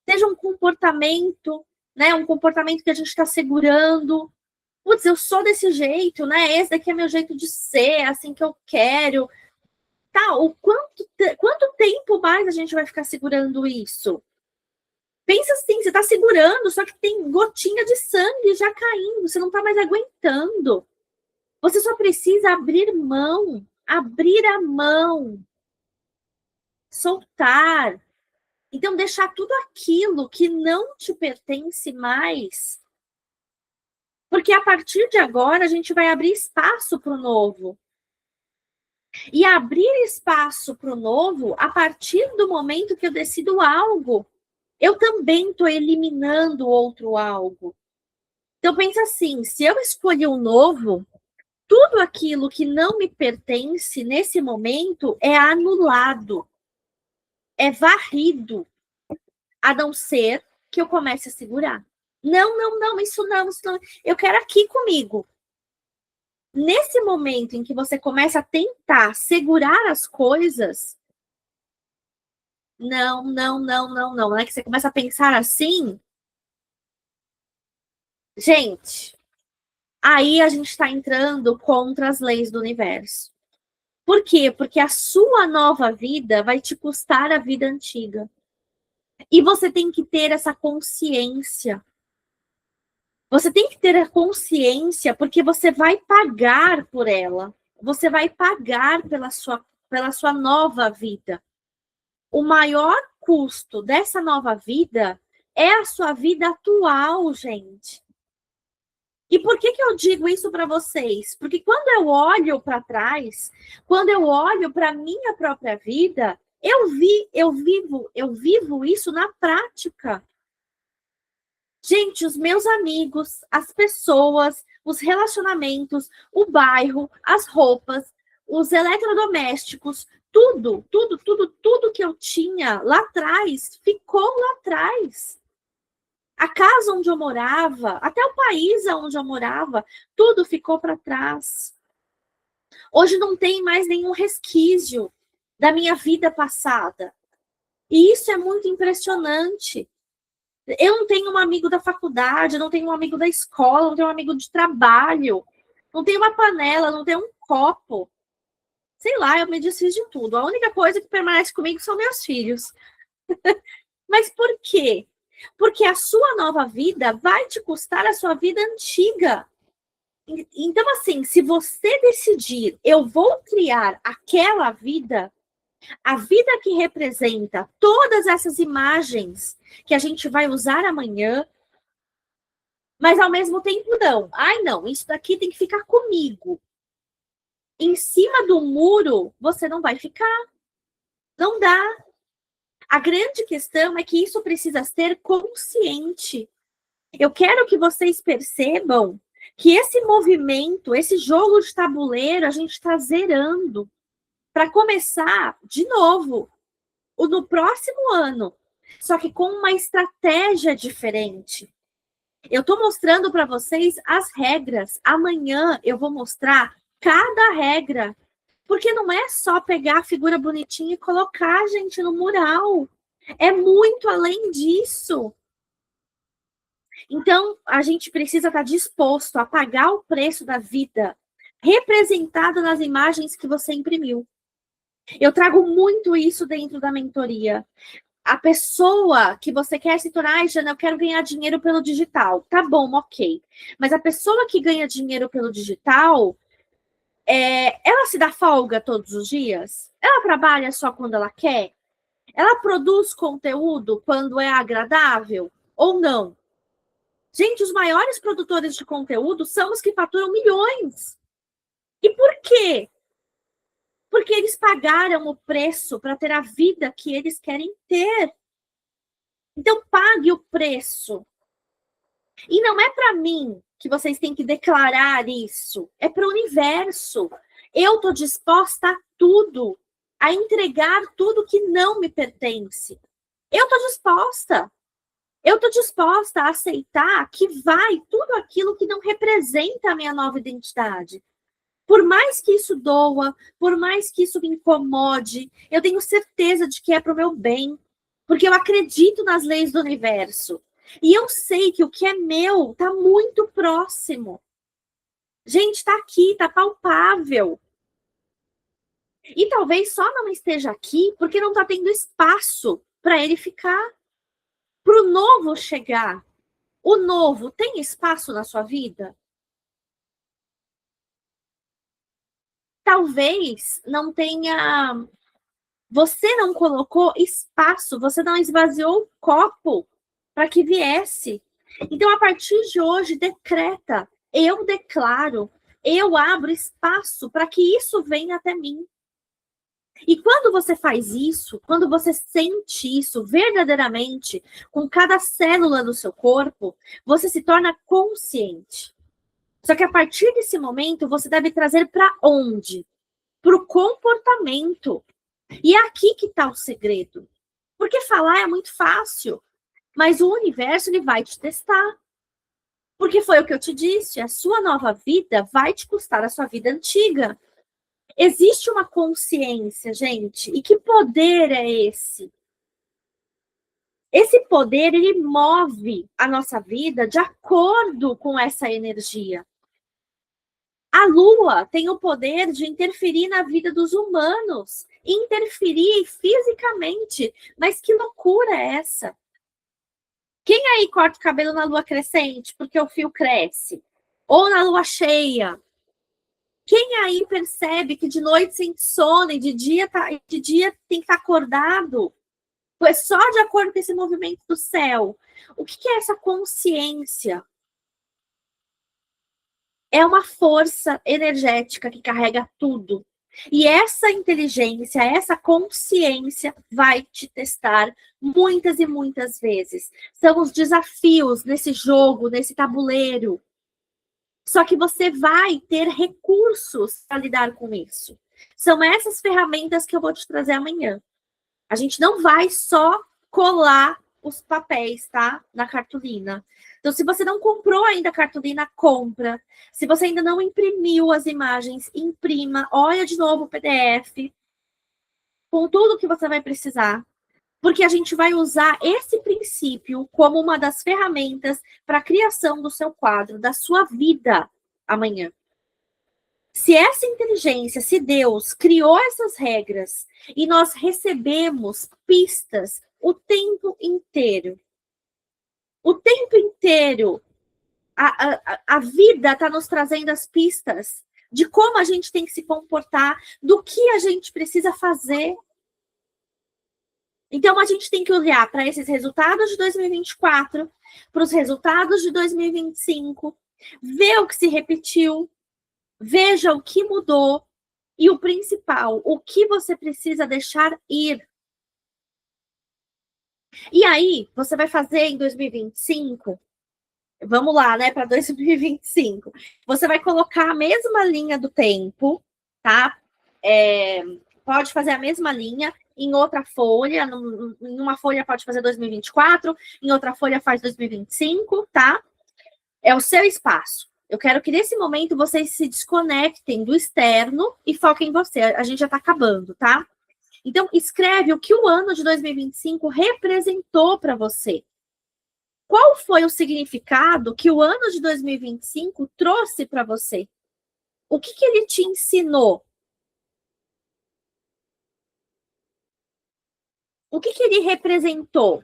seja um comportamento, né? Um comportamento que a gente está segurando. Putz, eu sou desse jeito, né? Esse daqui é meu jeito de ser, é assim que eu quero. Tá, quanto tempo mais a gente vai ficar segurando isso? Pensa assim, você está segurando, só que tem gotinha de sangue já caindo, você não está mais aguentando. Você só precisa abrir a mão, soltar. Então, deixar tudo aquilo que não te pertence mais. Porque a partir de agora, a gente vai abrir espaço para o novo. E abrir espaço para o novo, a partir do momento que eu decido algo, eu também estou eliminando outro algo. Então, pensa assim, se eu escolhi o novo, tudo aquilo que não me pertence nesse momento é anulado, é varrido, a não ser que eu comece a segurar. Não, isso não. Eu quero aqui comigo. Nesse momento em que você começa a tentar segurar as coisas, não é que você começa a pensar assim, gente, aí a gente está entrando contra as leis do universo. Por quê? Porque a sua nova vida vai te custar a vida antiga. E você tem que ter essa consciência. Você tem que ter a consciência porque você vai pagar por ela. Você vai pagar pela sua nova vida. O maior custo dessa nova vida é a sua vida atual, gente. E por que eu digo isso para vocês? Porque quando eu olho para trás, quando eu olho para a minha própria vida, eu vivo isso na prática. Gente, os meus amigos, as pessoas, os relacionamentos, o bairro, as roupas, os eletrodomésticos, tudo que eu tinha lá atrás, ficou lá atrás. A casa onde eu morava, até o país onde eu morava, tudo ficou para trás. Hoje não tem mais nenhum resquício da minha vida passada. E isso é muito impressionante. Eu não tenho um amigo da faculdade, não tenho um amigo da escola, não tenho um amigo de trabalho, não tenho uma panela, não tenho um copo. Sei lá, eu me desfiz de tudo. A única coisa que permanece comigo são meus filhos. Mas por quê? Porque a sua nova vida vai te custar a sua vida antiga. Então, assim, se você decidir, eu vou criar aquela vida, a vida que representa todas essas imagens que a gente vai usar amanhã, mas ao mesmo tempo não. Ai, não, isso daqui tem que ficar comigo. Em cima do muro, você não vai ficar. Não dá. A grande questão é que isso precisa ser consciente. Eu quero que vocês percebam que esse movimento, esse jogo de tabuleiro, a gente está zerando para começar de novo no próximo ano, só que com uma estratégia diferente. Eu estou mostrando para vocês as regras. Amanhã eu vou mostrar cada regra, porque não é só pegar a figura bonitinha e colocar, gente, no mural. É muito além disso. Então, a gente precisa estar disposto a pagar o preço da vida representado nas imagens que você imprimiu. Eu trago muito isso dentro da mentoria. A pessoa que você quer se tornar, Jana, eu quero ganhar dinheiro pelo digital. Tá bom, ok. Mas a pessoa que ganha dinheiro pelo digital, ela se dá folga todos os dias? Ela trabalha só quando ela quer? Ela produz conteúdo quando é agradável ou não? Gente, os maiores produtores de conteúdo são os que faturam milhões. E por quê? Porque eles pagaram o preço para ter a vida que eles querem ter. Então, pague o preço. E não é para mim que vocês têm que declarar isso. É para o universo. Eu estou disposta a tudo. A entregar tudo que não me pertence. Eu estou disposta. Eu estou disposta a aceitar que vai tudo aquilo que não representa a minha nova identidade. Por mais que isso doa, por mais que isso me incomode, eu tenho certeza de que é para o meu bem, porque eu acredito nas leis do universo. E eu sei que o que é meu está muito próximo. Gente, está aqui, está palpável. E talvez só não esteja aqui porque não está tendo espaço para ele ficar, para o novo chegar. O novo tem espaço na sua vida? Talvez não tenha. Você não colocou espaço, você não esvaziou o copo para que viesse. Então, a partir de hoje, decreta, eu declaro, eu abro espaço para que isso venha até mim. E quando você faz isso, quando você sente isso verdadeiramente, com cada célula do seu corpo, você se torna consciente. Só que a partir desse momento, você deve trazer para onde? Para o comportamento. E é aqui que está o segredo. Porque falar é muito fácil, mas o universo ele vai te testar. Porque foi o que eu te disse, a sua nova vida vai te custar a sua vida antiga. Existe uma consciência, gente. E que poder é esse? Esse poder, ele move a nossa vida de acordo com essa energia. A Lua tem o poder de interferir na vida dos humanos, interferir fisicamente. Mas que loucura é essa? Quem aí corta o cabelo na lua crescente porque o fio cresce? Ou na lua cheia? Quem aí percebe que de noite sente sono e de dia tem que estar acordado? Pois só de acordo com esse movimento do céu. O que é essa consciência? É uma força energética que carrega tudo. E essa inteligência, essa consciência vai te testar muitas e muitas vezes. São os desafios nesse jogo, nesse tabuleiro. Só que você vai ter recursos para lidar com isso. São essas ferramentas que eu vou te trazer amanhã. A gente não vai só colar os papéis, tá? Na cartolina. Então, se você não comprou ainda a cartolina, compra. Se você ainda não imprimiu as imagens, imprima. Olha de novo o PDF. Com tudo que você vai precisar. Porque a gente vai usar esse princípio como uma das ferramentas para a criação do seu quadro, da sua vida amanhã. Se essa inteligência, se Deus criou essas regras e nós recebemos pistas o tempo inteiro, a vida está nos trazendo as pistas de como a gente tem que se comportar, do que a gente precisa fazer. Então, a gente tem que olhar para esses resultados de 2024, para os resultados de 2025, ver o que se repetiu, veja o que mudou e o principal, o que você precisa deixar ir. E aí, você vai fazer em 2025 Vamos lá, né, para 2025. Você vai colocar a mesma linha do tempo, tá? Pode fazer a mesma linha em outra folha, em uma folha pode fazer 2024, em outra folha faz 2025, tá? É o seu espaço. Eu quero que nesse momento vocês se desconectem do externo e foquem em você. A gente já tá acabando, tá? Então, escreve o que o ano de 2025 representou para você. Qual foi o significado que o ano de 2025 trouxe para você? O que ele te ensinou? O que ele representou?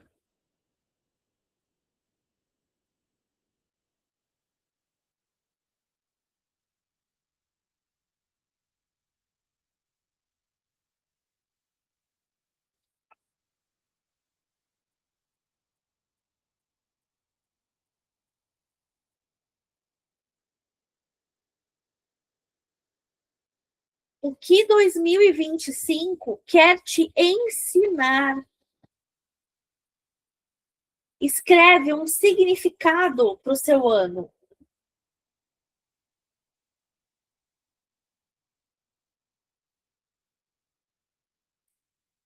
O que 2025 quer te ensinar? Escreve um significado para o seu ano.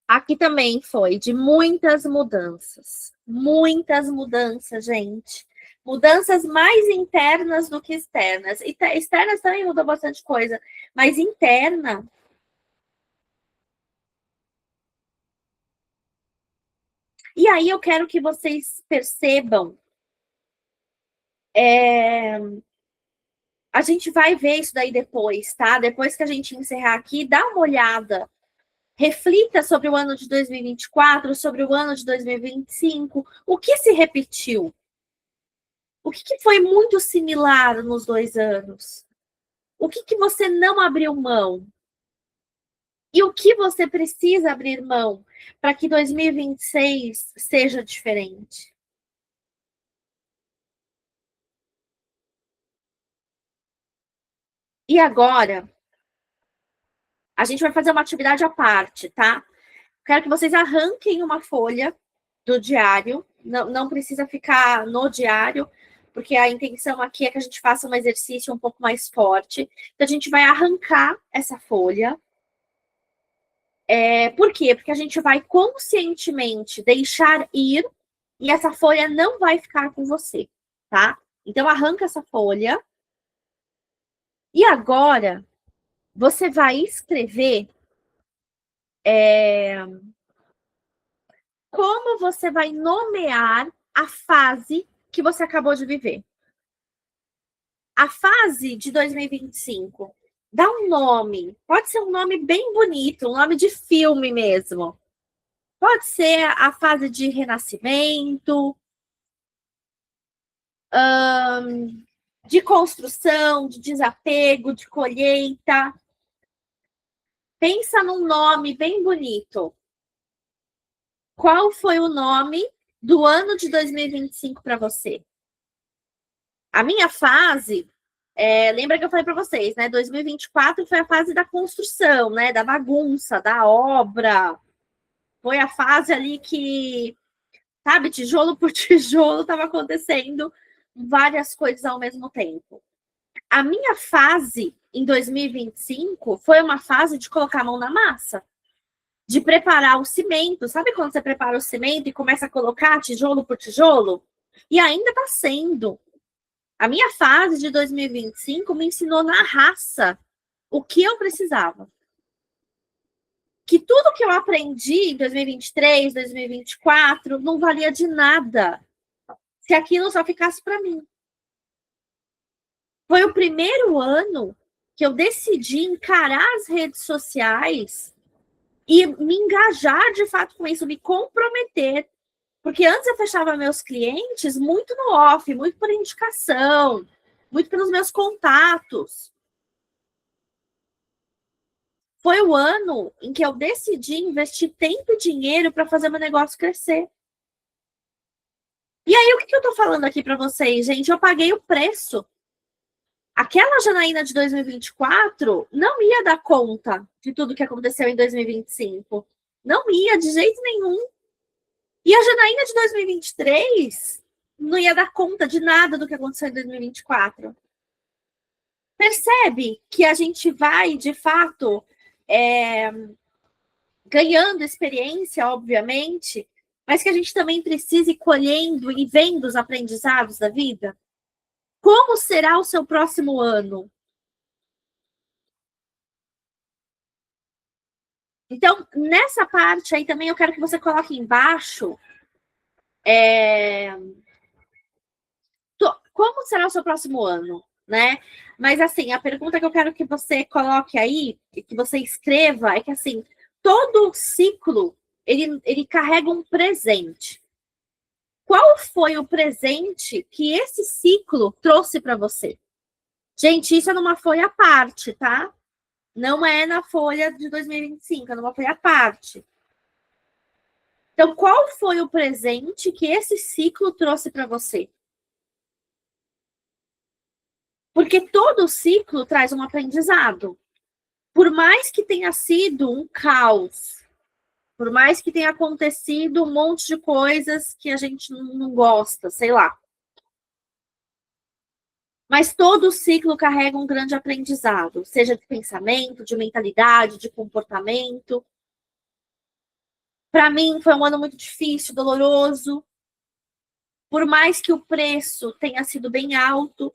Aqui também foi de muitas mudanças. Muitas mudanças, gente. Mudanças mais internas do que externas. E externas também mudou bastante coisa, mas interna. E aí eu quero que vocês percebam. A gente vai ver isso daí depois, tá? Depois que a gente encerrar aqui, dá uma olhada. Reflita sobre o ano de 2024, sobre o ano de 2025. O que se repetiu? O que foi muito similar nos 2 anos? O que você não abriu mão? E o que você precisa abrir mão para que 2026 seja diferente? E agora, a gente vai fazer uma atividade à parte, tá? Quero que vocês arranquem uma folha do diário. Não precisa ficar no diário, porque a intenção aqui é que a gente faça um exercício um pouco mais forte. Então, a gente vai arrancar essa folha. Por quê? Porque a gente vai conscientemente deixar ir e essa folha não vai ficar com você, tá? Então, arranca essa folha. E agora, você vai escrever como você vai nomear a fase que você acabou de viver. A fase de 2025. Dá um nome. Pode ser um nome bem bonito, um nome de filme mesmo. Pode ser a fase de renascimento, de construção, de desapego, de colheita. Pensa num nome bem bonito. Qual foi o nome do ano de 2025 para você? A minha fase, lembra que eu falei para vocês, né? 2024 foi a fase da construção, né? Da bagunça, da obra. Foi a fase ali que, sabe, tijolo por tijolo estava acontecendo várias coisas ao mesmo tempo. A minha fase em 2025 foi uma fase de colocar a mão na massa, de preparar o cimento. Sabe quando você prepara o cimento e começa a colocar tijolo por tijolo? E ainda está sendo. A minha fase de 2025 me ensinou na raça o que eu precisava. Que tudo que eu aprendi em 2023, 2024, não valia de nada se aquilo só ficasse para mim. Foi o primeiro ano que eu decidi encarar as redes sociais e me engajar de fato com isso, me comprometer. Porque antes eu fechava meus clientes muito no off, muito por indicação, muito pelos meus contatos. Foi o ano em que eu decidi investir tempo e dinheiro para fazer meu negócio crescer. E aí, o que eu tô falando aqui para vocês, gente? Eu paguei o preço. Aquela Janaína de 2024 não ia dar conta de tudo que aconteceu em 2025. Não ia, de jeito nenhum. E a Janaína de 2023 não ia dar conta de nada do que aconteceu em 2024. Percebe que a gente vai, de fato, ganhando experiência, obviamente, mas que a gente também precisa ir colhendo e vendo os aprendizados da vida? Como será o seu próximo ano? Então, nessa parte aí também eu quero que você coloque embaixo como será o seu próximo ano, né? Mas assim, a pergunta que eu quero que você coloque aí, que você escreva, é que assim, todo ciclo ele carrega um presente. Qual foi o presente que esse ciclo trouxe para você? Gente, isso é numa folha à parte, tá? Não é na folha de 2025, é numa folha à parte. Então, qual foi o presente que esse ciclo trouxe para você? Porque todo ciclo traz um aprendizado. Por mais que tenha sido um caos, por mais que tenha acontecido um monte de coisas que a gente não gosta, sei lá. Mas todo ciclo carrega um grande aprendizado, seja de pensamento, de mentalidade, de comportamento. Para mim, foi um ano muito difícil, doloroso. Por mais que o preço tenha sido bem alto,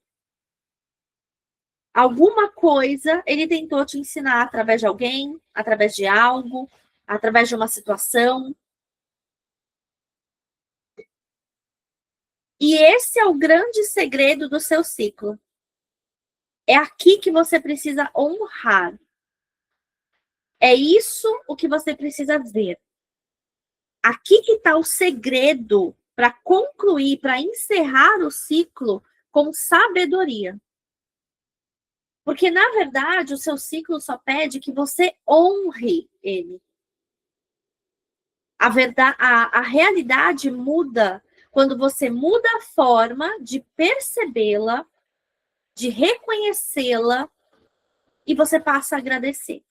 alguma coisa ele tentou te ensinar através de alguém, através de algo, através de uma situação. E esse é o grande segredo do seu ciclo. É aqui que você precisa honrar. É isso o que você precisa ver. Aqui que está o segredo para concluir, para encerrar o ciclo com sabedoria. Porque, na verdade, o seu ciclo só pede que você honre ele. A realidade muda quando você muda a forma de percebê-la, de reconhecê-la e você passa a agradecer.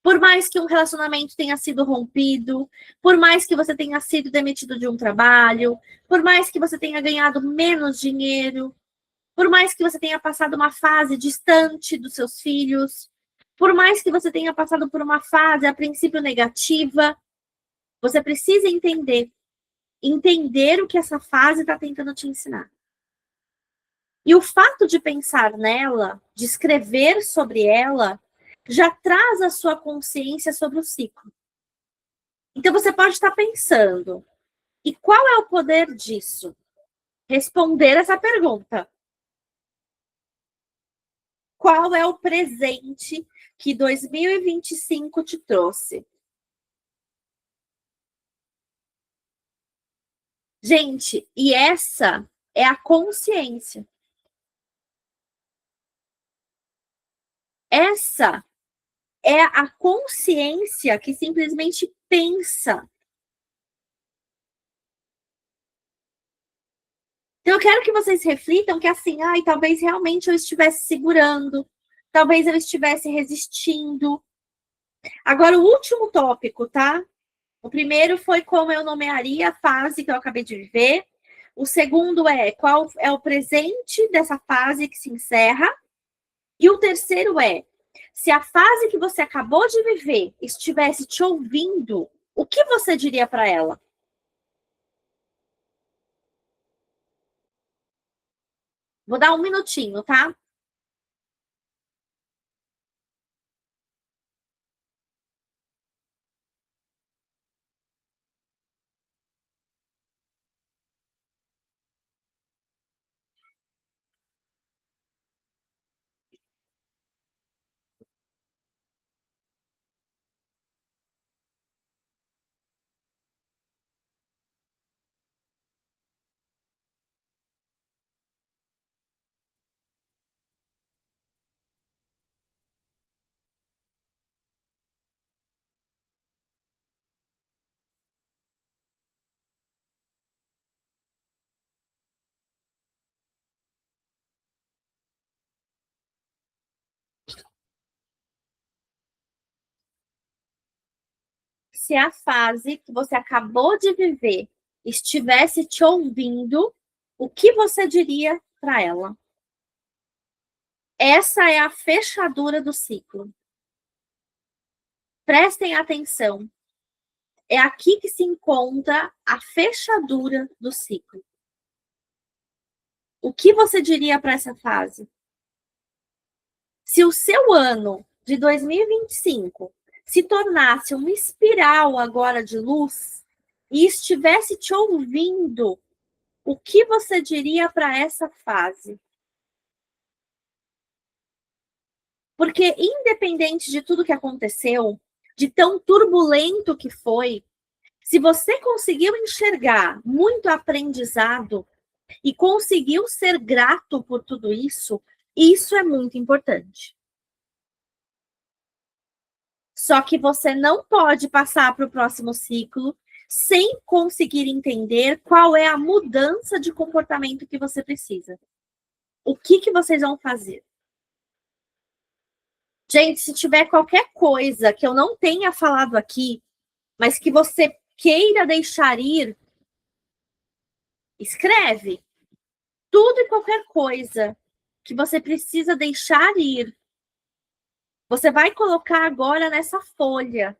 Por mais que um relacionamento tenha sido rompido, por mais que você tenha sido demitido de um trabalho, por mais que você tenha ganhado menos dinheiro, por mais que você tenha passado uma fase distante dos seus filhos, por mais que você tenha passado por uma fase a princípio negativa, você precisa entender o que essa fase está tentando te ensinar. E o fato de pensar nela, de escrever sobre ela, já traz a sua consciência sobre o ciclo. Então você pode estar pensando, e qual é o poder disso? Responder essa pergunta. Qual é o presente que 2025 te trouxe? Gente, e essa é a consciência. Essa é a consciência que simplesmente pensa. Então, eu quero que vocês reflitam que assim, ai, talvez realmente eu estivesse segurando, talvez eu estivesse resistindo. Agora, o último tópico, tá? O primeiro foi como eu nomearia a fase que eu acabei de viver. O segundo é qual é o presente dessa fase que se encerra. E o terceiro é, se a fase que você acabou de viver estivesse te ouvindo, o que você diria para ela? Vou dar um minutinho, tá? se a fase que você acabou de viver estivesse te ouvindo, o que você diria para ela? Essa é a fechadura do ciclo. Prestem atenção. É aqui que se encontra a fechadura do ciclo. O que você diria para essa fase? Se o seu ano de 2025 se tornasse uma espiral agora de luz e estivesse te ouvindo, o que você diria para essa fase? Porque, independente de tudo que aconteceu, de tão turbulento que foi, se você conseguiu enxergar muito aprendizado e conseguiu ser grato por tudo isso, isso é muito importante. Só que você não pode passar para o próximo ciclo sem conseguir entender qual é a mudança de comportamento que você precisa. O que vocês vão fazer? Gente, se tiver qualquer coisa que eu não tenha falado aqui, mas que você queira deixar ir, escreve. Tudo e qualquer coisa que você precisa deixar ir, você vai colocar agora nessa folha.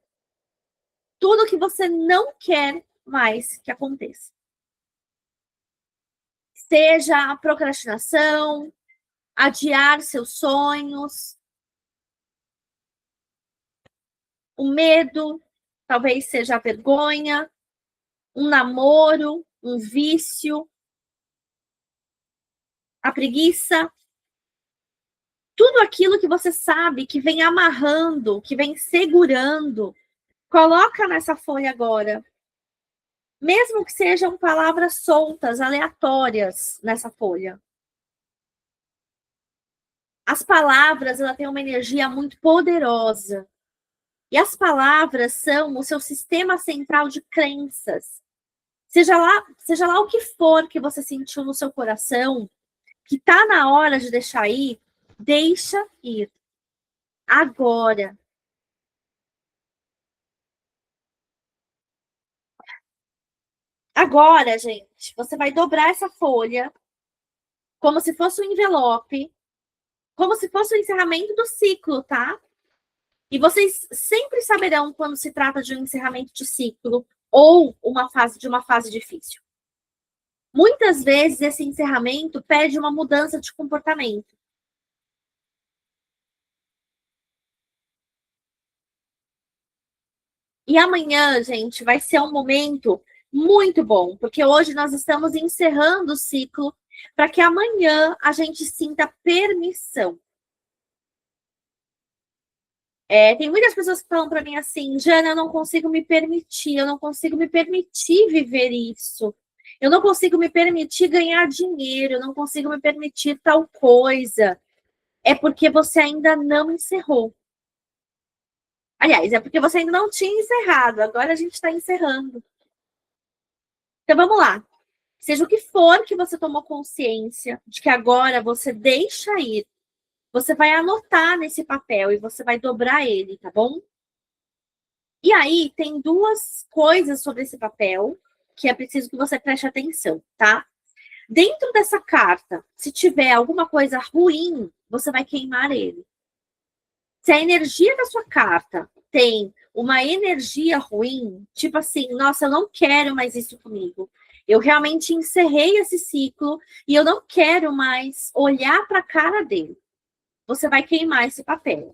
Tudo que você não quer mais que aconteça. Seja a procrastinação, adiar seus sonhos, o medo, talvez seja a vergonha, um namoro, um vício, a preguiça. Tudo aquilo que você sabe que vem amarrando, que vem segurando, coloca nessa folha agora. Mesmo que sejam palavras soltas, aleatórias nessa folha. As palavras, ela tem uma energia muito poderosa. E as palavras são o seu sistema central de crenças. Seja lá o que for que você sentiu no seu coração, que está na hora de deixar ir, deixa ir. Agora. Agora, gente, você vai dobrar essa folha como se fosse um envelope, como se fosse o encerramento do ciclo, tá? E vocês sempre saberão quando se trata de um encerramento de ciclo ou uma fase difícil. Muitas vezes esse encerramento pede uma mudança de comportamento. E amanhã, gente, vai ser um momento muito bom, porque hoje nós estamos encerrando o ciclo para que amanhã a gente sinta permissão. Tem muitas pessoas que falam para mim assim, Jana, eu não consigo me permitir, eu não consigo me permitir viver isso. Eu não consigo me permitir ganhar dinheiro, eu não consigo me permitir tal coisa. É porque você ainda não encerrou. Aliás, é porque você ainda não tinha encerrado, agora a gente está encerrando. Então vamos lá. Seja o que for que você tomou consciência de que agora você deixa ir, você vai anotar nesse papel e você vai dobrar ele, tá bom? E aí, tem duas coisas sobre esse papel que é preciso que você preste atenção, tá? Dentro dessa carta, se tiver alguma coisa ruim, você vai queimar ele. Se a energia da sua carta tem uma energia ruim, tipo assim, nossa, eu não quero mais isso comigo. Eu realmente encerrei esse ciclo e eu não quero mais olhar para a cara dele. Você vai queimar esse papel,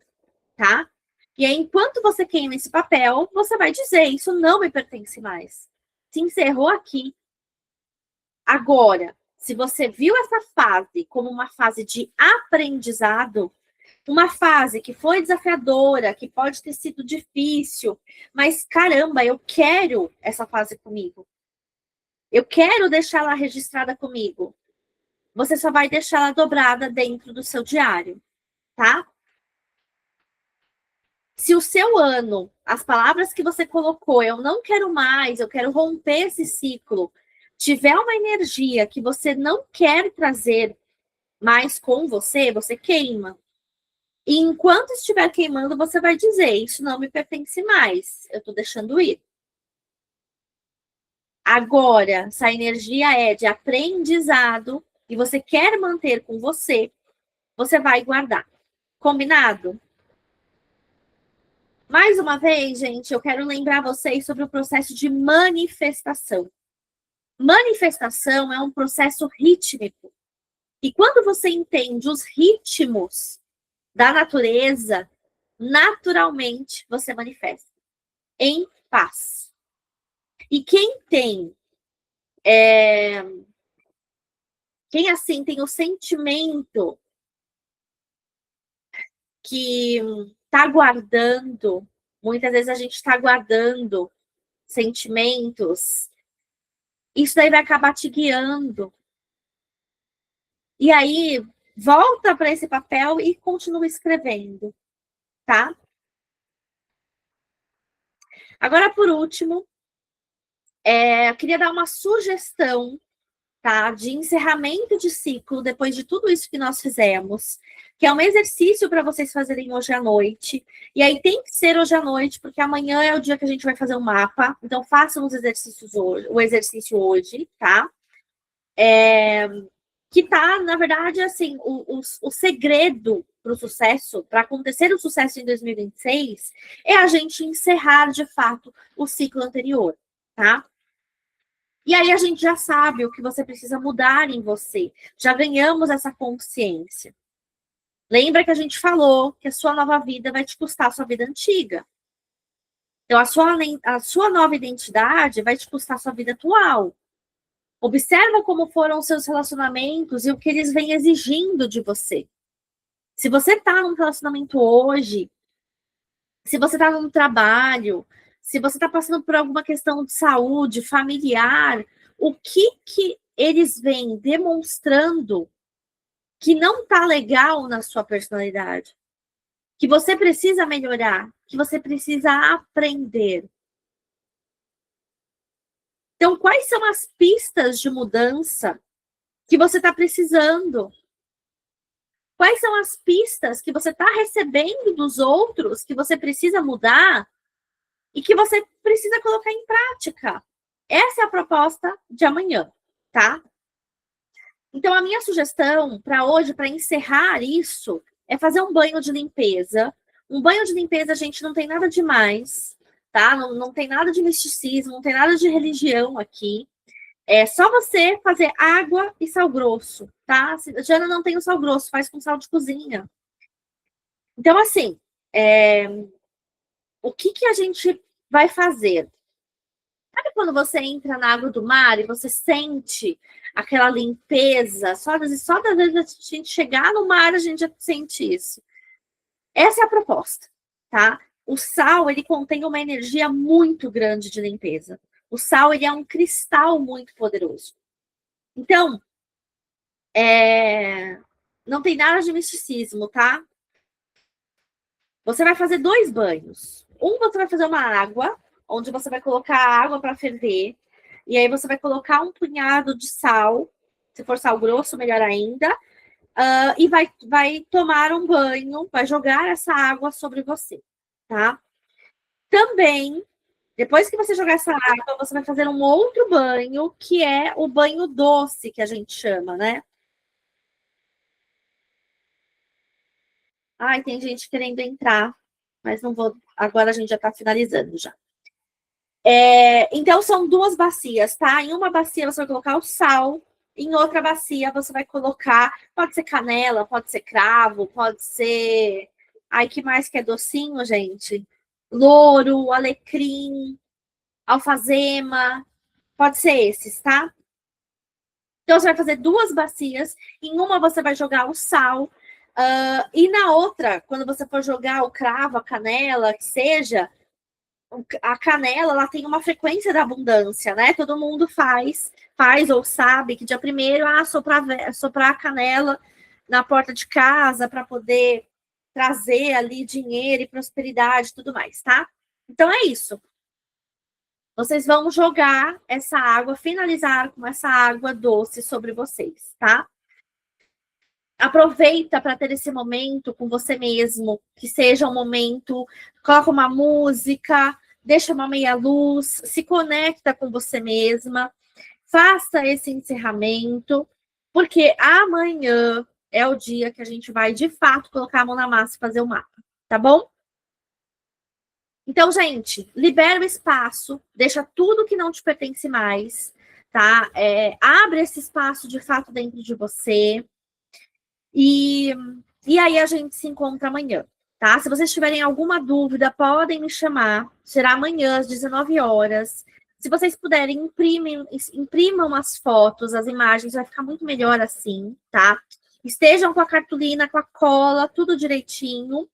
tá? E aí, enquanto você queima esse papel, você vai dizer, isso não me pertence mais. Se encerrou aqui. Agora, se você viu essa fase como uma fase de aprendizado, uma fase que foi desafiadora, que pode ter sido difícil, mas caramba, eu quero essa fase comigo. Eu quero deixá-la registrada comigo. Você só vai deixá-la dobrada dentro do seu diário, tá? Se o seu ano, as palavras que você colocou, eu não quero mais, eu quero romper esse ciclo, tiver uma energia que você não quer trazer mais com você, você queima. E enquanto estiver queimando, você vai dizer, isso não me pertence mais, eu estou deixando ir. Agora, se a energia é de aprendizado e você quer manter com você, você vai guardar. Combinado? Mais uma vez, gente, eu quero lembrar vocês sobre o processo de manifestação. Manifestação é um processo rítmico. E quando você entende os ritmos da natureza, naturalmente você manifesta em paz. E quem tem, quem assim tem o sentimento que está guardando, muitas vezes a gente está guardando sentimentos, isso daí vai acabar te guiando. E aí, volta para esse papel e continua escrevendo, tá? Agora, por último, eu queria dar uma sugestão, tá? De encerramento de ciclo, depois de tudo isso que nós fizemos, que é um exercício para vocês fazerem hoje à noite. E aí tem que ser hoje à noite, porque amanhã é o dia que a gente vai fazer um mapa. Então, façam os exercícios hoje, o exercício hoje, tá? Que tá, na verdade, assim, o segredo para o sucesso, para acontecer o sucesso em 2026, é a gente encerrar, de fato, o ciclo anterior, tá? E aí a gente já sabe o que você precisa mudar em você. Já ganhamos essa consciência. Lembra que a gente falou que a sua nova vida vai te custar a sua vida antiga. Então, a sua nova identidade vai te custar a sua vida atual. Observa como foram os seus relacionamentos e o que eles vêm exigindo de você. Se você está num relacionamento hoje, se você está num trabalho, se você está passando por alguma questão de saúde, familiar, o que eles vêm demonstrando que não está legal na sua personalidade, que você precisa melhorar, que você precisa aprender. Então, quais são as pistas de mudança que você está precisando? Quais são as pistas que você está recebendo dos outros que você precisa mudar e que você precisa colocar em prática? Essa é a proposta de amanhã, tá? Então, a minha sugestão para hoje, para encerrar isso, é fazer um banho de limpeza. Um banho de limpeza, gente, não tem nada demais, tá? Não tem nada de misticismo, não tem nada de religião aqui. É só você fazer água e sal grosso, tá? Jana não tem o sal grosso, faz com sal de cozinha. Então, assim, o que a gente vai fazer? Sabe quando você entra na água do mar e você sente aquela limpeza? Só das vezes a gente chegar no mar, a gente já sente isso. Essa é a proposta, tá? O sal, ele contém uma energia muito grande de limpeza. O sal, ele é um cristal muito poderoso. Então, não tem nada de misticismo, tá? Você vai fazer 2 banhos. Você vai fazer uma água, onde você vai colocar a água para ferver. E aí você vai colocar um punhado de sal. Se for sal grosso, melhor ainda. E vai tomar um banho, vai jogar essa água sobre você, tá? Também, depois que você jogar essa água, você vai fazer um outro banho, que é o banho doce, que a gente chama, né? Ai, tem gente querendo entrar, mas não vou. Agora a gente já está finalizando já. Então, são 2 bacias, tá? Em uma bacia você vai colocar o sal, em outra bacia você vai colocar, pode ser canela, pode ser cravo, pode ser... Ai, que mais que é docinho, gente? Louro, alecrim, alfazema, pode ser esses, tá? Então, você vai fazer 2 bacias, em uma você vai jogar o sal, e na outra, quando você for jogar o cravo, a canela, que seja... A canela, ela tem uma frequência da abundância, né? Todo mundo faz ou sabe que dia 1º, soprar a canela na porta de casa para poder trazer ali dinheiro e prosperidade e tudo mais, tá? Então é isso. Vocês vão jogar essa água, finalizar com essa água doce sobre vocês, tá? Aproveita para ter esse momento com você mesmo, que seja um momento, coloca uma música, deixa uma meia luz, se conecta com você mesma, faça esse encerramento, porque amanhã é o dia que a gente vai, de fato, colocar a mão na massa e fazer o mapa, tá bom? Então, gente, libera o espaço, deixa tudo que não te pertence mais, tá? Abre esse espaço, de fato, dentro de você. E aí a gente se encontra amanhã, tá? Se vocês tiverem alguma dúvida, podem me chamar. Será amanhã às 19 horas. Se vocês puderem, imprimam as fotos, as imagens, vai ficar muito melhor assim, tá? Estejam com a cartolina, com a cola, tudo direitinho,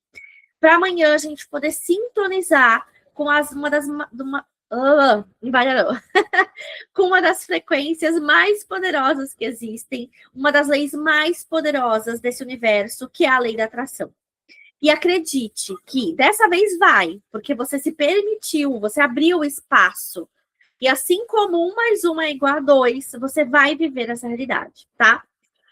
para amanhã a gente poder sintonizar com com uma das frequências mais poderosas que existem, uma das leis mais poderosas desse universo, que é a lei da atração. E acredite que dessa vez vai, porque você se permitiu, você abriu o espaço. E assim como 1 mais 1 é igual a 2, você vai viver essa realidade, tá?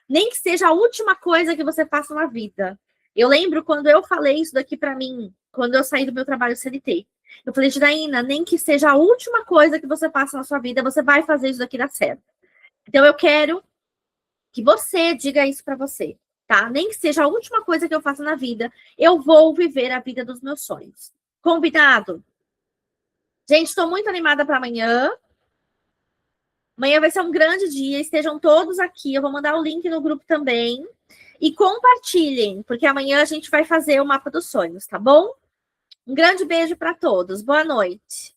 Nem que seja a última coisa que você faça na vida. Eu lembro quando eu falei isso daqui para mim, quando eu saí do meu trabalho CLT. Eu falei, Janaína, nem que seja a última coisa que você faça na sua vida, você vai fazer isso daqui dar certo. Então eu quero que você diga isso para você, tá? Nem que seja a última coisa que eu faça na vida, eu vou viver a vida dos meus sonhos. Combinado? Gente, estou muito animada para amanhã. Amanhã vai ser um grande dia, estejam todos aqui. Eu vou mandar o link no grupo também. E compartilhem, porque amanhã a gente vai fazer o mapa dos sonhos, tá bom? Um grande beijo para todos. Boa noite.